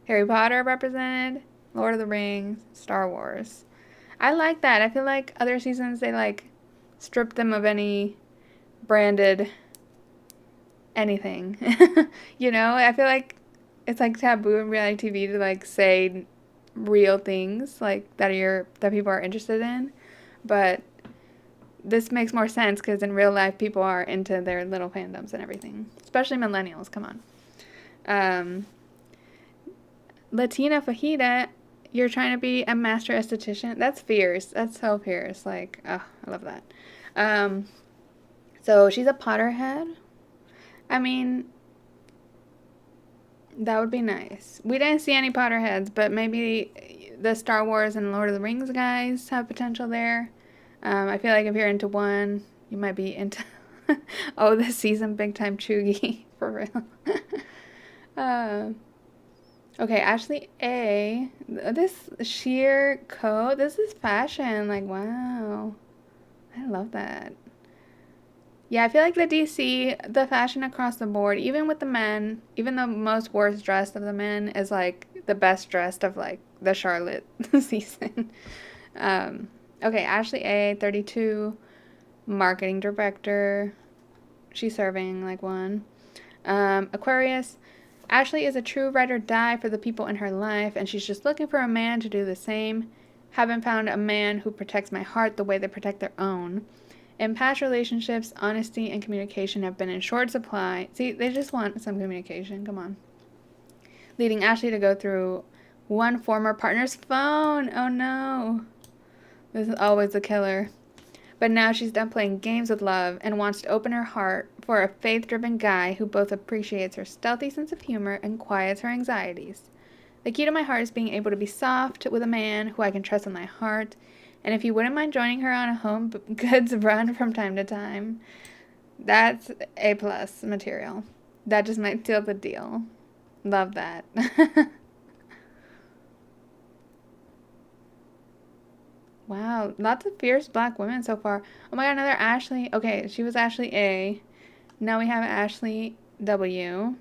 [SPEAKER 1] Harry Potter represented, Lord of the Rings, Star Wars. I like that. I feel like other seasons they like strip them of any branded anything. You know, I feel like it's like taboo in reality TV to like say real things like that people are interested in, but this makes more sense because in real life, people are into their little fandoms and everything, especially millennials. Come on. Latina fajita, you're trying to be a master esthetician. That's fierce. That's so fierce. Like, oh, I love that. So she's a Potterhead. I mean, that would be nice. We didn't see any Potterheads, but maybe the Star Wars and Lord of the Rings guys have potential there. I feel like if you're into one, you might be into oh, this season big time chuggy for real. Okay, Ashley A. This sheer coat. This is fashion. Like, wow, I love that. Yeah, I feel like the DC, the fashion across the board, even with the men, even the most worst dressed of the men is like the best dressed of like the Charlotte season. Okay, Ashley A, 32, marketing director. She's serving like one. Aquarius. Ashley is a true ride or die for the people in her life, and she's just looking for a man to do the same. Haven't found a man who protects my heart the way they protect their own. In past relationships, honesty and communication have been in short supply. See, they just want some communication. Come on. Leading Ashley to go through one former partner's phone. Oh no. This is always a killer. But now she's done playing games with love and wants to open her heart for a faith-driven guy who both appreciates her stealthy sense of humor and quiets her anxieties. The key to my heart is being able to be soft with a man who I can trust in my heart. And if you wouldn't mind joining her on a home goods run from time to time, that's A+ material. That just might seal the deal. Love that. Wow, lots of fierce black women so far. Oh my god, another Ashley. Okay, she was Ashley A. Now we have Ashley W.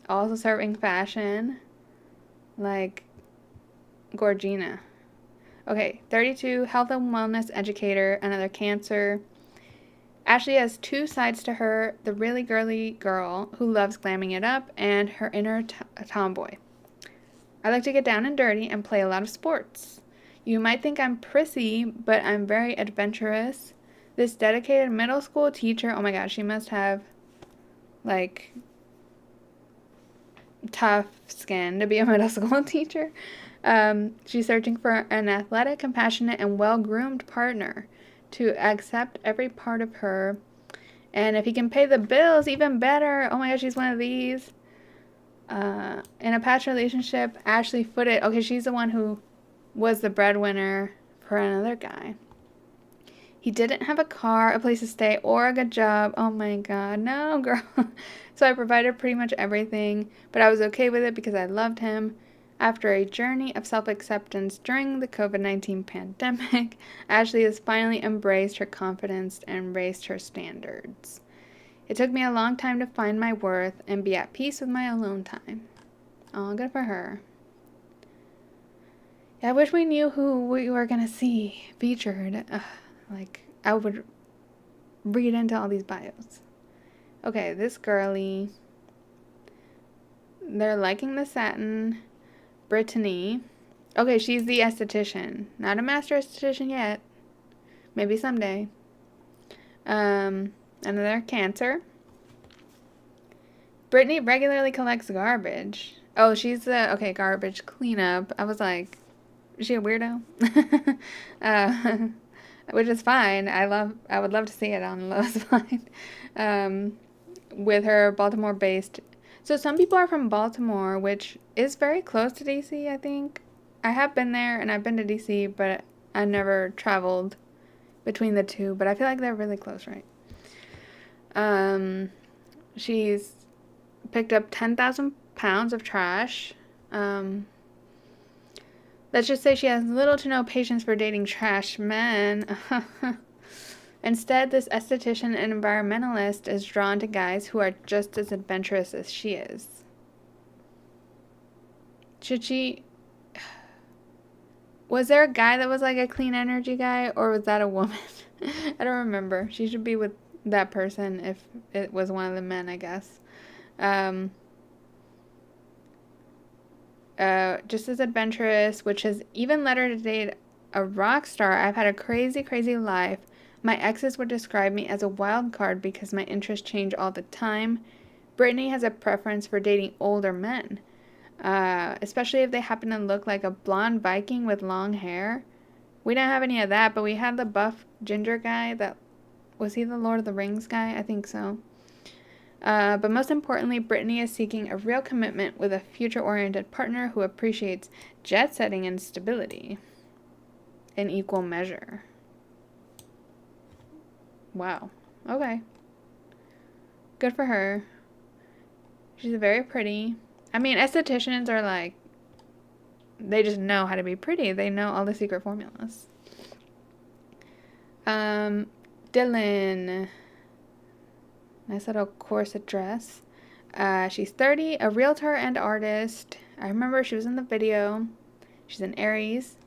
[SPEAKER 1] Also serving fashion. Like, Gorgina. Okay, 32, health and wellness educator, another Cancer. Ashley has two sides to her, the really girly girl who loves glamming it up, and her inner tomboy. I like to get down and dirty and play a lot of sports. You might think I'm prissy, but I'm very adventurous. This dedicated middle school teacher, oh my gosh, she must have, like, tough skin to be a middle school teacher. She's searching for an athletic, compassionate, and well-groomed partner to accept every part of her. And if he can pay the bills, even better. Oh my gosh, she's one of these. In a past relationship, Ashley Footed. Okay, she's the one who was the breadwinner for another guy. He didn't have a car, a place to stay, or a good job. Oh my god, no, girl. So I provided pretty much everything, but I was okay with it because I loved him. After a journey of self-acceptance during the COVID-19 pandemic, Ashley has finally embraced her confidence and raised her standards. It took me a long time to find my worth and be at peace with my alone time. Oh, good for her. Yeah, I wish we knew who we were going to see featured. Like, I would read into all these bios. Okay, this girly. They're liking the satin. Brittany. Okay, she's the esthetician. Not a master esthetician yet. Maybe someday. Another Cancer. Brittany regularly collects garbage. Oh, she's the, okay, garbage cleanup. I was like, is she a weirdo? Which is fine. I would love to see it on Lowe's line. With her Baltimore-based. So some people are from Baltimore, which is very close to DC, I think. I have been there, and I've been to DC, but I never traveled between the two. But I feel like they're really close, right? She's picked up 10,000 pounds of trash. Let's just say she has little to no patience for dating trash men. Instead, this esthetician and environmentalist is drawn to guys who are just as adventurous as she is. Should she... Was there a guy that was like a clean energy guy, or was that a woman? I don't remember. She should be with that person if it was one of the men, I guess. Just as adventurous, which has even led her to date a rock star. I've had a crazy, crazy life. My exes would describe me as a wild card because my interests change all the time. Brittany has a preference for dating older men, especially if they happen to look like a blonde Viking with long hair. We didn't have any of that, but we had the buff ginger guy that, was he the Lord of the Rings guy? I think so. But most importantly, Brittany is seeking a real commitment with a future-oriented partner who appreciates jet-setting and stability in equal measure. Wow. Okay. Good for her. She's very pretty. I mean, estheticians are like, they just know how to be pretty. They know all the secret formulas. Dylan. Nice little corset dress. She's 30, a realtor and artist. I remember she was in the video. She's an Aries.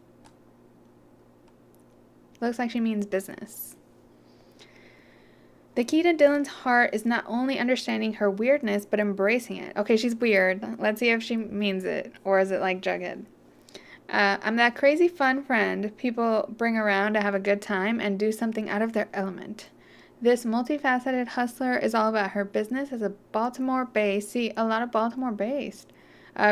[SPEAKER 1] Looks like she means business. The key to Dylan's heart is not only understanding her weirdness, but embracing it. Okay, she's weird. Let's see if she means it. Or is it like Jughead? I'm that crazy fun friend people bring around to have a good time and do something out of their element. This multifaceted hustler is all about her business as a Baltimore-based, see, a lot of Baltimore-based,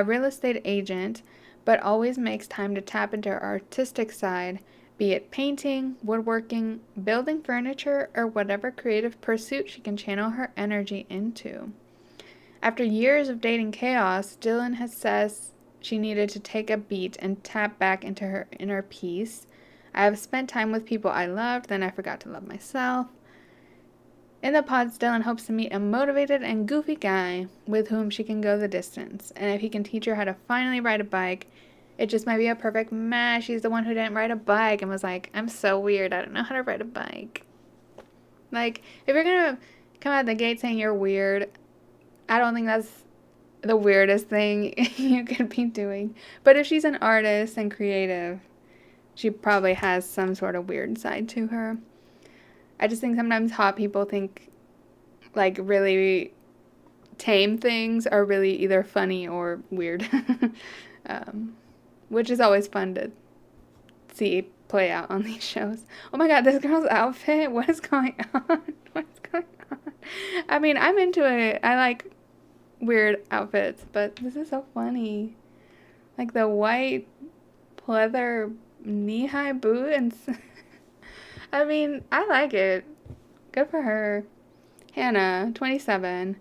[SPEAKER 1] real estate agent, but always makes time to tap into her artistic side, be it painting, woodworking, building furniture, or whatever creative pursuit she can channel her energy into. After years of dating chaos, Dylan has says she needed to take a beat and tap back into her inner peace. I have spent time with people I loved, then I forgot to love myself. In the pods, Dylan hopes to meet a motivated and goofy guy with whom she can go the distance. And if he can teach her how to finally ride a bike, it just might be a perfect match. She's the one who didn't ride a bike and was like, I'm so weird, I don't know how to ride a bike. Like, if you're going to come out the gate saying you're weird, I don't think that's the weirdest thing you could be doing. But if she's an artist and creative, she probably has some sort of weird side to her. I just think sometimes hot people think, like, really tame things are really either funny or weird. Which is always fun to see play out on these shows. Oh my god, this girl's outfit, what is going on? What's going on? I mean, I'm into it. I like weird outfits, but this is so funny. Like the white pleather knee-high boot and... I mean, I like it. Good for her. Hannah, 27.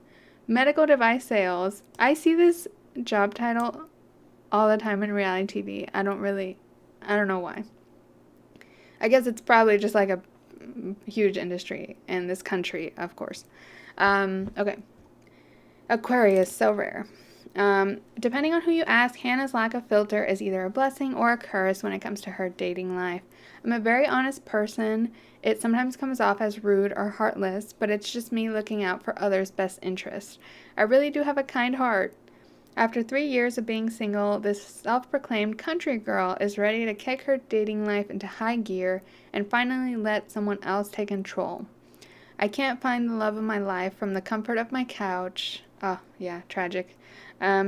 [SPEAKER 1] Medical device sales. I see this job title all the time in reality TV. I don't know why. I guess it's probably just like a huge industry in this country, of course. Okay. Aquarius, so rare. Depending on who you ask, Hannah's lack of filter is either a blessing or a curse when it comes to her dating life. I'm a very honest person. It sometimes comes off as rude or heartless, but it's just me looking out for others' best interests. I really do have a kind heart. After 3 years of being single, this self-proclaimed country girl is ready to kick her dating life into high gear and finally let someone else take control. I can't find the love of my life from the comfort of my couch. Oh, yeah, tragic.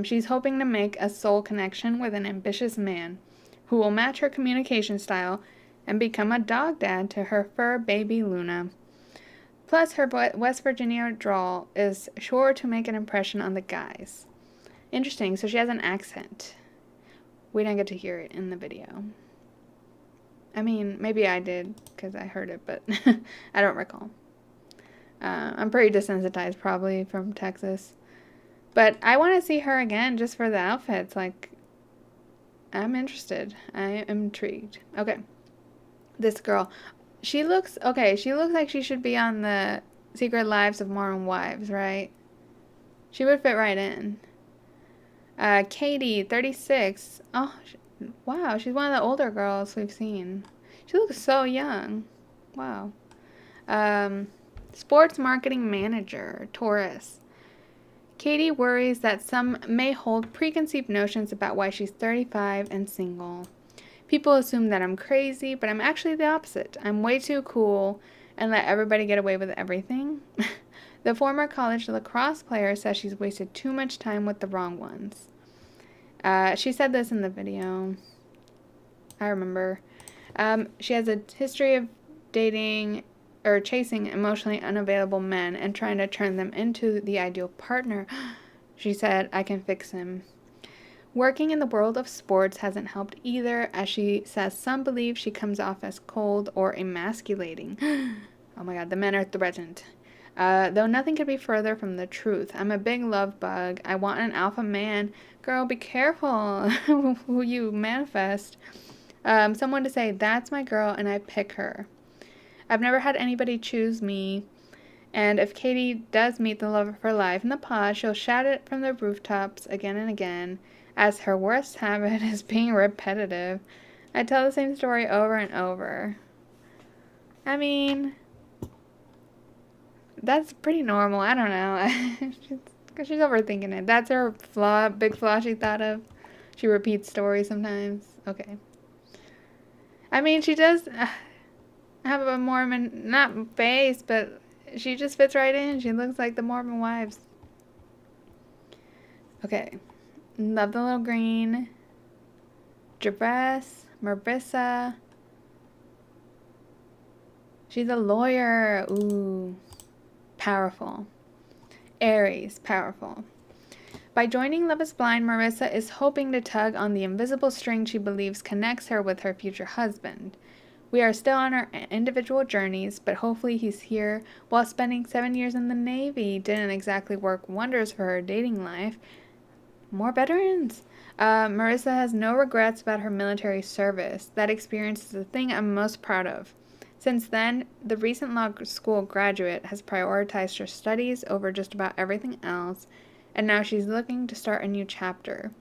[SPEAKER 1] She's hoping to make a soul connection with an ambitious man who will match her communication style and become a dog dad to her fur baby Luna. Plus, her West Virginia drawl is sure to make an impression on the guys. Interesting, so she has an accent. We didn't get to hear it in the video. I mean, maybe I did, because I heard it, but I don't recall. I'm pretty desensitized, probably, from Texas. But I want to see her again, just for the outfits. Like, I'm interested. I am intrigued. Okay. This girl. She looks like she should be on the Secret Lives of Modern Wives, right? She would fit right in. Katie, 36. Oh, wow, she's one of the older girls we've seen. She looks so young. Wow. Sports marketing manager, Taurus. Katie worries that some may hold preconceived notions about why she's 35 and single. People assume that I'm crazy, but I'm actually the opposite. I'm way too cool and let everybody get away with everything. The former college lacrosse player says she's wasted too much time with the wrong ones. She said this in the video. I remember. She has a history of dating chasing emotionally unavailable men and trying to turn them into the ideal partner. She said, I can fix him. Working in the world of sports hasn't helped either, as she says some believe she comes off as cold or emasculating. Oh my god, the men are threatened. Though nothing could be further from the truth. I'm a big love bug. I want an alpha man. Girl, be careful who you manifest. Someone to say, that's my girl and I pick her. I've never had anybody choose me. And if Katie does meet the love of her life in the pod, she'll shout it from the rooftops again and again, as her worst habit is being repetitive. I tell the same story over and over. I mean, that's pretty normal. I don't know. She's overthinking it. That's her flaw, big flaw she thought of. She repeats stories sometimes. Okay. I mean, she does have a Mormon, not face, but she just fits right in. She looks like the Mormon wives. Okay. Love the little green. Jabez, Marissa. She's a lawyer. Ooh. Powerful. Aries, powerful. By joining Love is Blind, Marissa is hoping to tug on the invisible string she believes connects her with her future husband. We are still on our individual journeys, but hopefully he's here. While spending 7 years in the Navy didn't exactly work wonders for her dating life. More veterans. Marissa has no regrets about her military service. That experience is the thing I'm most proud of. Since then, the recent law school graduate has prioritized her studies over just about everything else, and now she's looking to start a new chapter.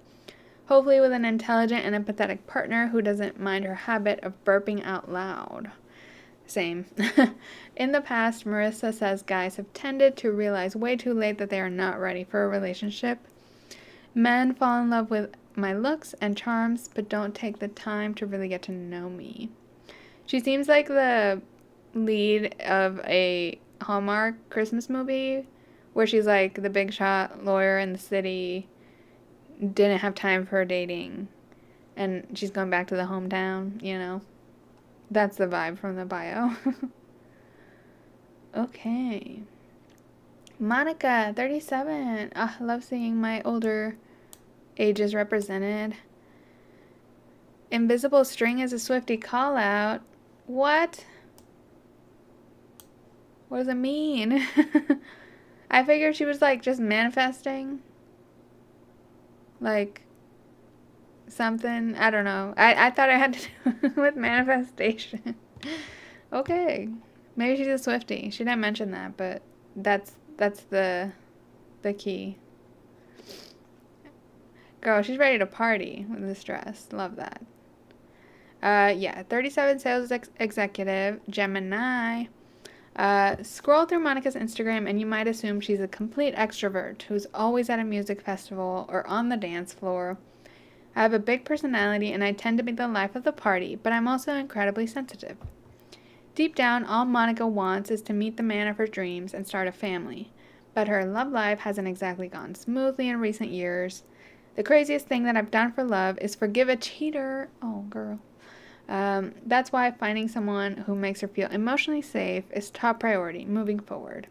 [SPEAKER 1] Hopefully with an intelligent and empathetic partner who doesn't mind her habit of burping out loud. Same. In the past, Marissa says guys have tended to realize way too late that they are not ready for a relationship. Men fall in love with my looks and charms, but don't take the time to really get to know me. She seems like the lead of a Hallmark Christmas movie where she's like the big shot lawyer in the city, didn't have time for dating, and she's going back to the hometown, you know? That's the vibe from the bio. Okay. Monica, 37. I love seeing my older ages represented. Invisible string is a Swiftie call out. What? What does it mean? I figured she was like just manifesting. Like something. I don't know. I thought it had to do with manifestation. Okay. Maybe she's a Swiftie. She didn't mention that, but that's the key. Girl, she's ready to party with this dress. Love that. Yeah, 37 sales executive, Gemini. Scroll through Monica's Instagram and you might assume she's a complete extrovert who's always at a music festival or on the dance floor. I have a big personality and I tend to be the life of the party, but I'm also incredibly sensitive. Deep down, all Monica wants is to meet the man of her dreams and start a family, but her love life hasn't exactly gone smoothly in recent years. The craziest thing that I've done for love is forgive a cheater. Oh, girl. That's why finding someone who makes her feel emotionally safe is top priority moving forward.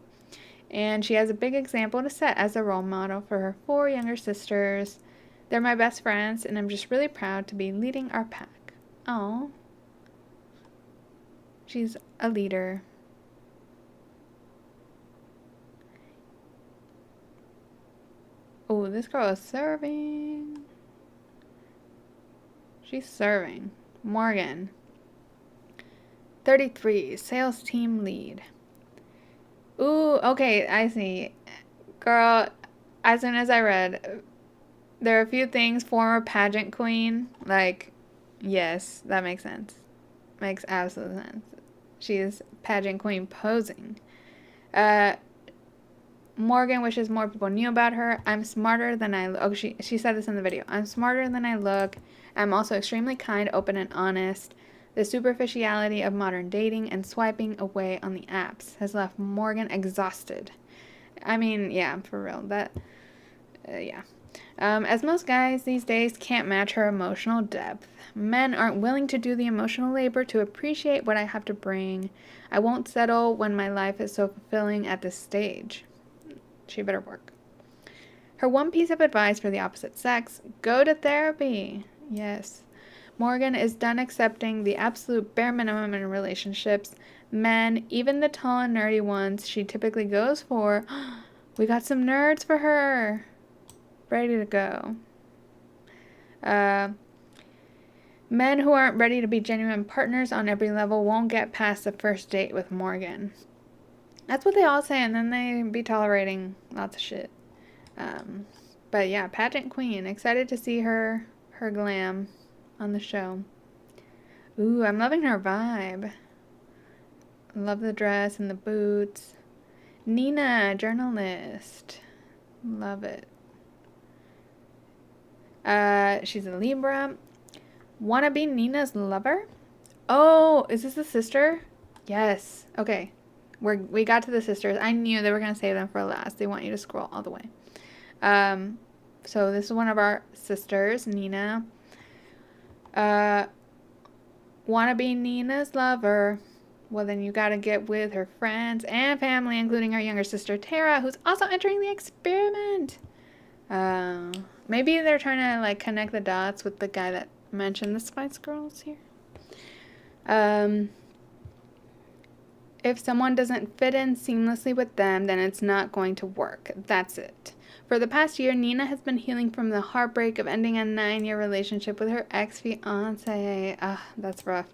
[SPEAKER 1] And she has a big example to set as a role model for her 4 younger sisters. They're my best friends, and I'm just really proud to be leading our pack. Oh, she's a leader. Oh, this girl is serving. She's serving. Morgan, 33, sales team lead. Ooh, okay, I see. Girl, as soon as I read, there are a few things, former pageant queen, like, yes, that makes sense. Makes absolute sense. She is pageant queen posing. Morgan wishes more people knew about her. I'm smarter than I look. Oh, she said this in the video. I'm smarter than I look. I'm also extremely kind, open, and honest. The superficiality of modern dating and swiping away on the apps has left Morgan exhausted. I mean, yeah, for real. Yeah. As most guys these days can't match her emotional depth. Men aren't willing to do the emotional labor to appreciate what I have to bring. I won't settle when my life is so fulfilling at this stage. She better work. Her one piece of advice for the opposite sex: go to therapy. Yes. Morgan is done accepting the absolute bare minimum in relationships. Men, even the tall and nerdy ones she typically goes for. We got some nerds for her. Ready to go. Men who aren't ready to be genuine partners on every level won't get past the first date with Morgan. That's what they all say, and then they be tolerating lots of shit. But yeah, pageant queen. Excited to see her glam on the show. Ooh, I'm loving her vibe. Love the dress and the boots. Nina, journalist. Love it. She's a Libra. Wanna be Nina's lover? Oh, is this the sister? Yes. Okay. We got to the sisters. I knew they were going to save them for last. They want you to scroll all the way. So this is one of our sisters, Nina. Wanna be Nina's lover? Well, then you gotta get with her friends and family, including her younger sister, Tara, who's also entering the experiment. Maybe they're trying to, like, connect the dots with the guy that mentioned the Spice Girls here. If someone doesn't fit in seamlessly with them, then it's not going to work. That's it. For the past year, Nina has been healing from the heartbreak of ending a 9-year relationship with her ex-fiancé. That's rough.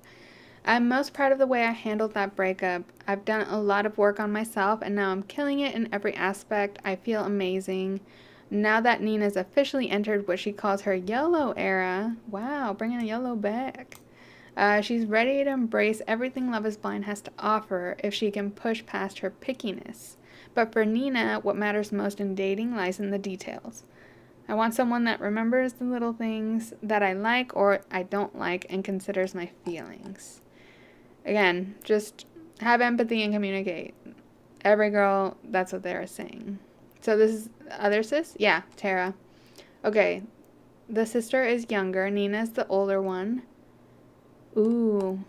[SPEAKER 1] I'm most proud of the way I handled that breakup. I've done a lot of work on myself, and now I'm killing it in every aspect. I feel amazing. Now that Nina's officially entered what she calls her YOLO era. Wow, bringing YOLO back. She's ready to embrace everything Love is Blind has to offer if she can push past her pickiness. But for Nina, what matters most in dating lies in the details. I want someone that remembers the little things that I like or I don't like and considers my feelings. Again, just have empathy and communicate. Every girl, that's what they're saying. So this is other sis? Yeah, Tara. Okay, the sister is younger. Nina's the older one. Ooh.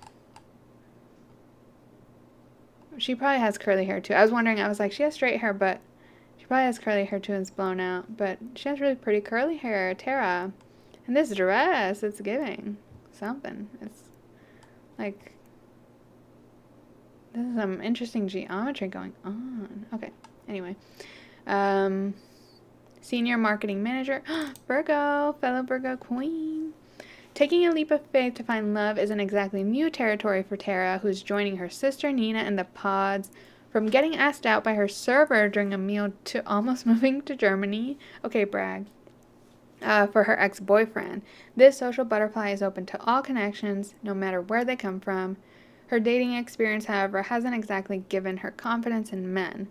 [SPEAKER 1] She probably has curly hair too. I was wondering, I was like, she has straight hair, but she probably has curly hair too and it's blown out. But she has really pretty curly hair, Tara. And this dress, it's giving something. It's like, this is some interesting geometry going on. Okay, anyway. Senior marketing manager, Virgo, fellow Virgo queen. Taking a leap of faith to find love isn't exactly new territory for Tara, who's joining her sister Nina and the pods. From getting asked out by her server during a meal to almost moving to Germany. Okay, brag. For her ex-boyfriend. This social butterfly is open to all connections, no matter where they come from. Her dating experience, however, hasn't exactly given her confidence in men.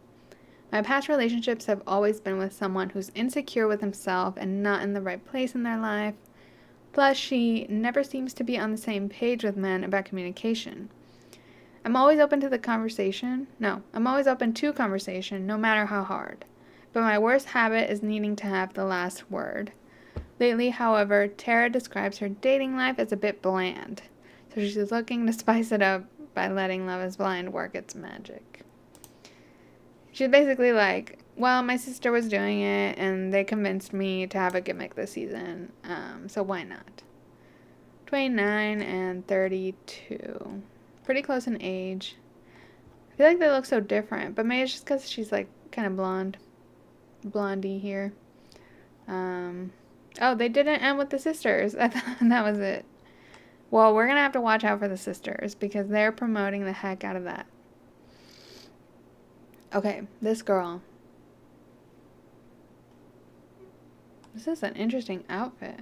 [SPEAKER 1] My past relationships have always been with someone who's insecure with himself and not in the right place in their life. Plus, she never seems to be on the same page with men about communication. I'm always open to conversation, no matter how hard. But my worst habit is needing to have the last word. Lately, however, Tara describes her dating life as a bit bland. So she's looking to spice it up by letting Love is Blind work its magic. She's basically like, well, my sister was doing it, and they convinced me to have a gimmick this season, so why not? 29 and 32. Pretty close in age. I feel like they look so different, but maybe it's just because she's, like, kind of blonde. Blondie here. Oh, they didn't end with the sisters. I thought that was it. Well, we're going to have to watch out for the sisters, because they're promoting the heck out of that. Okay, this girl. This is an interesting outfit.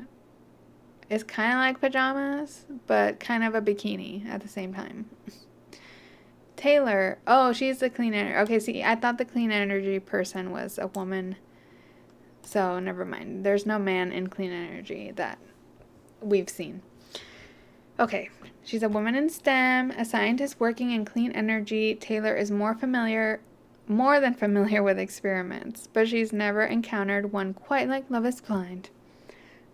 [SPEAKER 1] It's kind of like pajamas, but kind of a bikini at the same time. Taylor. Oh, she's the clean energy. Okay, see, I thought the clean energy person was a woman. So, never mind. There's no man in clean energy that we've seen. Okay, she's a woman in STEM, a scientist working in clean energy. Taylor is more familiar more than familiar with experiments, but she's never encountered one quite like Love is Blind.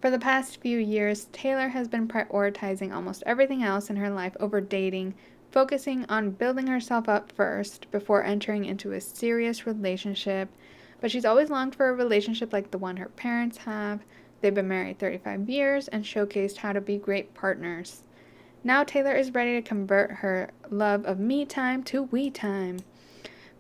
[SPEAKER 1] For the past few years, Taylor has been prioritizing almost everything else in her life over dating, focusing on building herself up first before entering into a serious relationship. But she's always longed for a relationship like the one her parents have. They've been married 35 years and showcased how to be great partners. Now Taylor is ready to convert her love of me time to we time.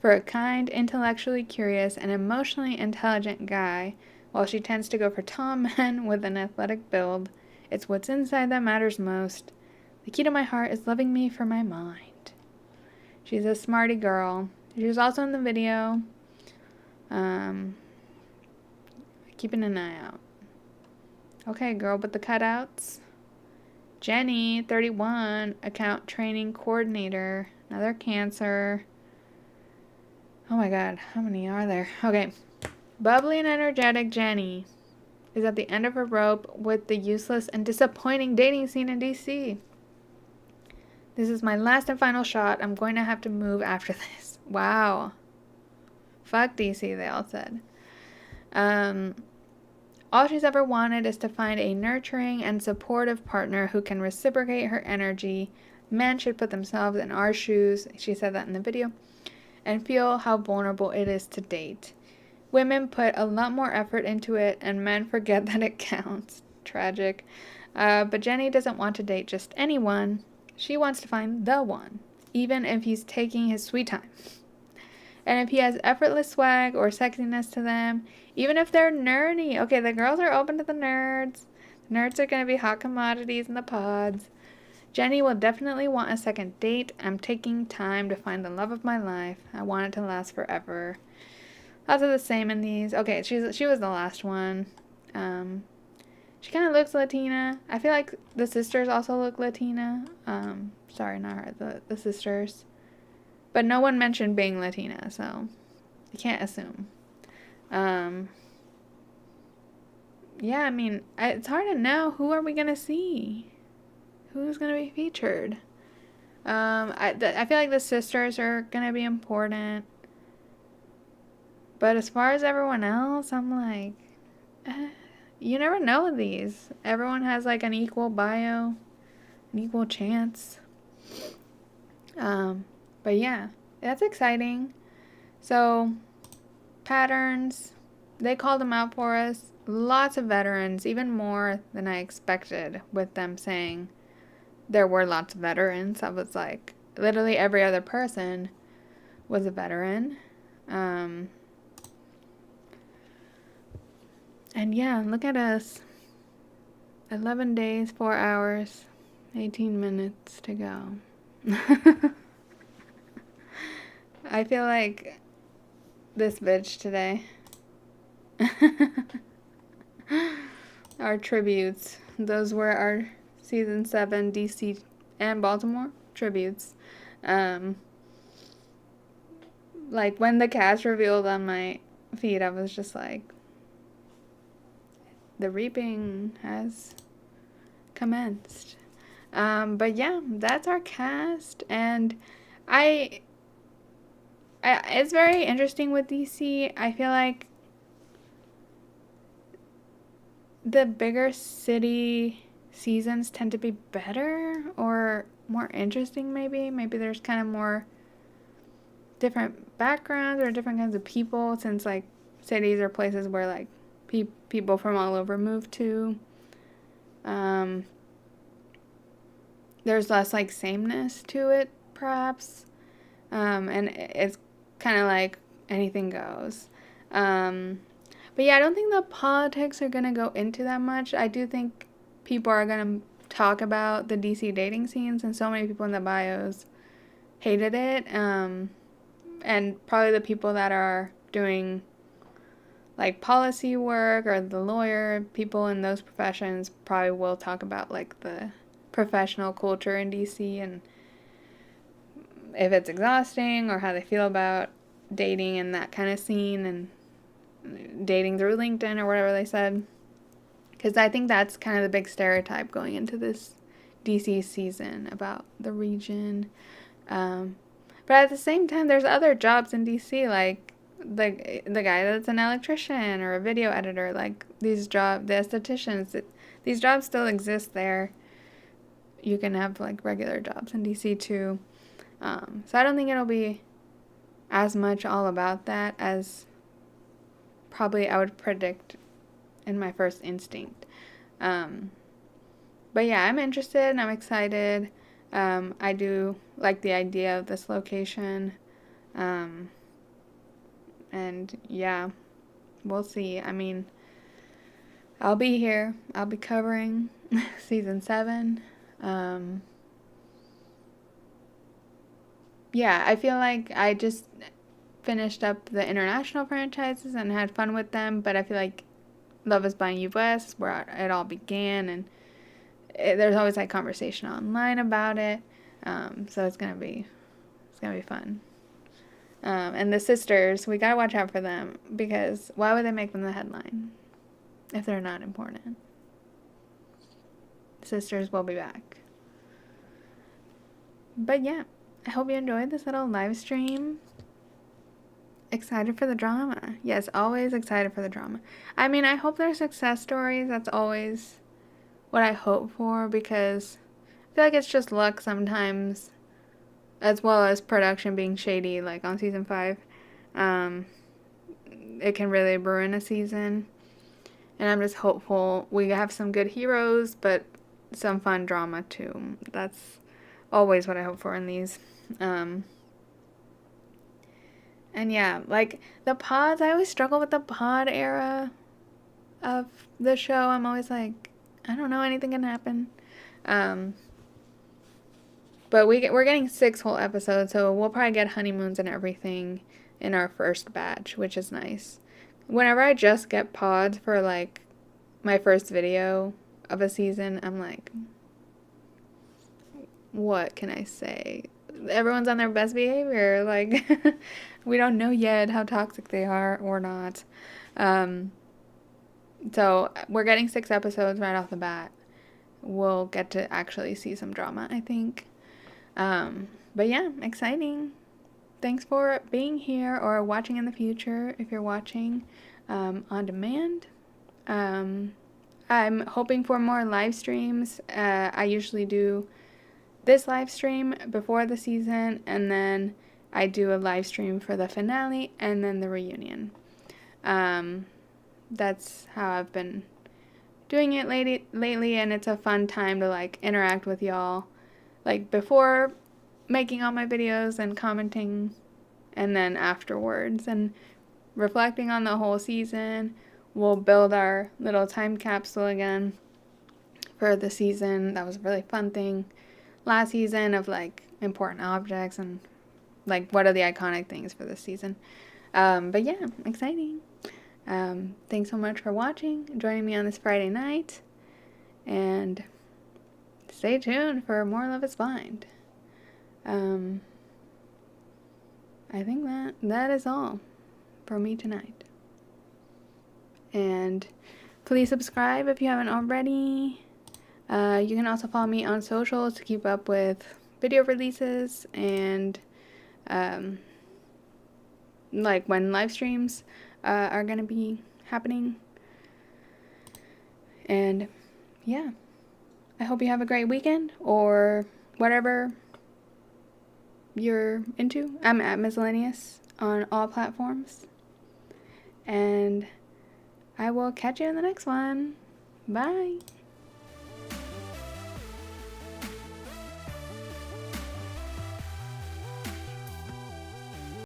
[SPEAKER 1] For a kind, intellectually curious, and emotionally intelligent guy, while she tends to go for tall men with an athletic build, it's what's inside that matters most. The key to my heart is loving me for my mind. She's a smarty girl. She was also in the video. Keeping an eye out. Okay, girl with the cutouts. Jenny, 31, account training coordinator. Another Cancer. Oh my god, how many are there? Okay. Bubbly and energetic Jenny is at the end of her rope with the useless and disappointing dating scene in DC. This is my last and final shot. I'm going to have to move after this. Wow. Fuck DC, they all said. All she's ever wanted is to find a nurturing and supportive partner who can reciprocate her energy. Men should put themselves in our shoes, she said that in the video, and feel how vulnerable it is to date. Women put a lot more effort into it, and men forget that it counts. Tragic. But Jenny doesn't want to date just anyone. She wants to find the one, even if he's taking his sweet time. And if he has effortless swag or sexiness to them, even if they're nerdy. Okay, the girls are open to the nerds. The nerds are going to be hot commodities in the pods. Jenny will definitely want a second date. I'm taking time to find the love of my life. I want it to last forever. Lots of the same in these. Okay, she was the last one. She kind of looks Latina. I feel like the sisters also look Latina. Sorry, not her. The sisters. But no one mentioned being Latina, so you can't assume. Yeah, I mean, it's hard to know. Who are we going to see? Who's going to be featured? I feel like the sisters are going to be important. But as far as everyone else, I'm like, you never know with these. Everyone has like an equal bio, an equal chance. But yeah, that's exciting. So, patterns, they called them out for us. Lots of veterans, even more than I expected, with them saying there were lots of veterans. I was like, literally every other person was a veteran. And yeah, look at us. 11 days, 4 hours, 18 minutes to go. I feel like this bitch today. Our tributes. Those were our season 7 DC and Baltimore tributes. Like when the cast revealed on my feed, I was just like, the reaping has commenced. But yeah, that's our cast, and I it's very interesting with DC. I feel like the bigger city seasons tend to be better or more interesting, maybe. Maybe there's kind of more different backgrounds or different kinds of people, since like cities are places where like people from all over move to. There's less like sameness to it, perhaps. And it's kind of like anything goes. But yeah, I don't think the politics are going to go into that much. I do think people are going to talk about the DC dating scenes, and so many people in the bios hated it. And probably the people that are doing like policy work or the lawyer, people in those professions probably will talk about like the professional culture in DC and if it's exhausting or how they feel about dating in that kind of scene and dating through LinkedIn or whatever they said. Because I think that's kind of the big stereotype going into this DC season about the region. But But at the same time, there's other jobs in DC, like the guy that's an electrician or a video editor, like the estheticians. These jobs still exist there. You can have like regular jobs in DC too. So I don't think it'll be as much all about that as probably I would predict in my first instinct. But yeah, I'm interested and I'm excited. I do like the idea of this location. And yeah, we'll see. I mean, I'll be here. I'll be covering season 7. Yeah, I feel like I just finished up the international franchises and had fun with them, but I feel like Love is Blind US is where it all began, and there's always like conversation online about it. So it's gonna be fun. And the sisters, we gotta watch out for them, because why would they make them the headline if they're not important? Sisters will be back. But yeah, I hope you enjoyed this little live stream. Excited for the drama. Yes, always excited for the drama. I mean, I hope they're success stories. That's always what I hope for, because I feel like it's just luck sometimes, as well as production being shady, like on season 5. It can really ruin a season. And I'm just hopeful we have some good heroes, but some fun drama too. That's always what I hope for in these. And yeah, like the pods, I always struggle with the pod era of the show. I'm always like, I don't know, anything can happen. But we're getting 6 whole episodes, so we'll probably get honeymoons and everything in our first batch, which is nice. Whenever I just get pods for like my first video of a season, I'm like, what can I say? Everyone's on their best behavior. Like, we don't know yet how toxic they are or not. So we're getting 6 episodes right off the bat. We'll get to actually see some drama, I think. But yeah, exciting. Thanks for being here or watching in the future if you're watching on demand. I'm hoping for more live streams. I usually do this live stream before the season, and then I do a live stream for the finale and then the reunion. That's how I've been doing it lately, and it's a fun time to like interact with y'all, like before making all my videos and commenting, and then afterwards and reflecting on the whole season. We'll build our little time capsule again for the season. That was a really fun thing last season, of like important objects and like what are the iconic things for this season. But yeah, exciting. Thanks so much for watching, joining me on this Friday night, and stay tuned for more Love is Blind. I think that is all for me tonight. And please subscribe if you haven't already. You can also follow me on socials to keep up with video releases and like when live streams are going to be happening. And yeah, I hope you have a great weekend or whatever you're into. I'm at Miscellaneous on all platforms. And I will catch you in the next one. Bye.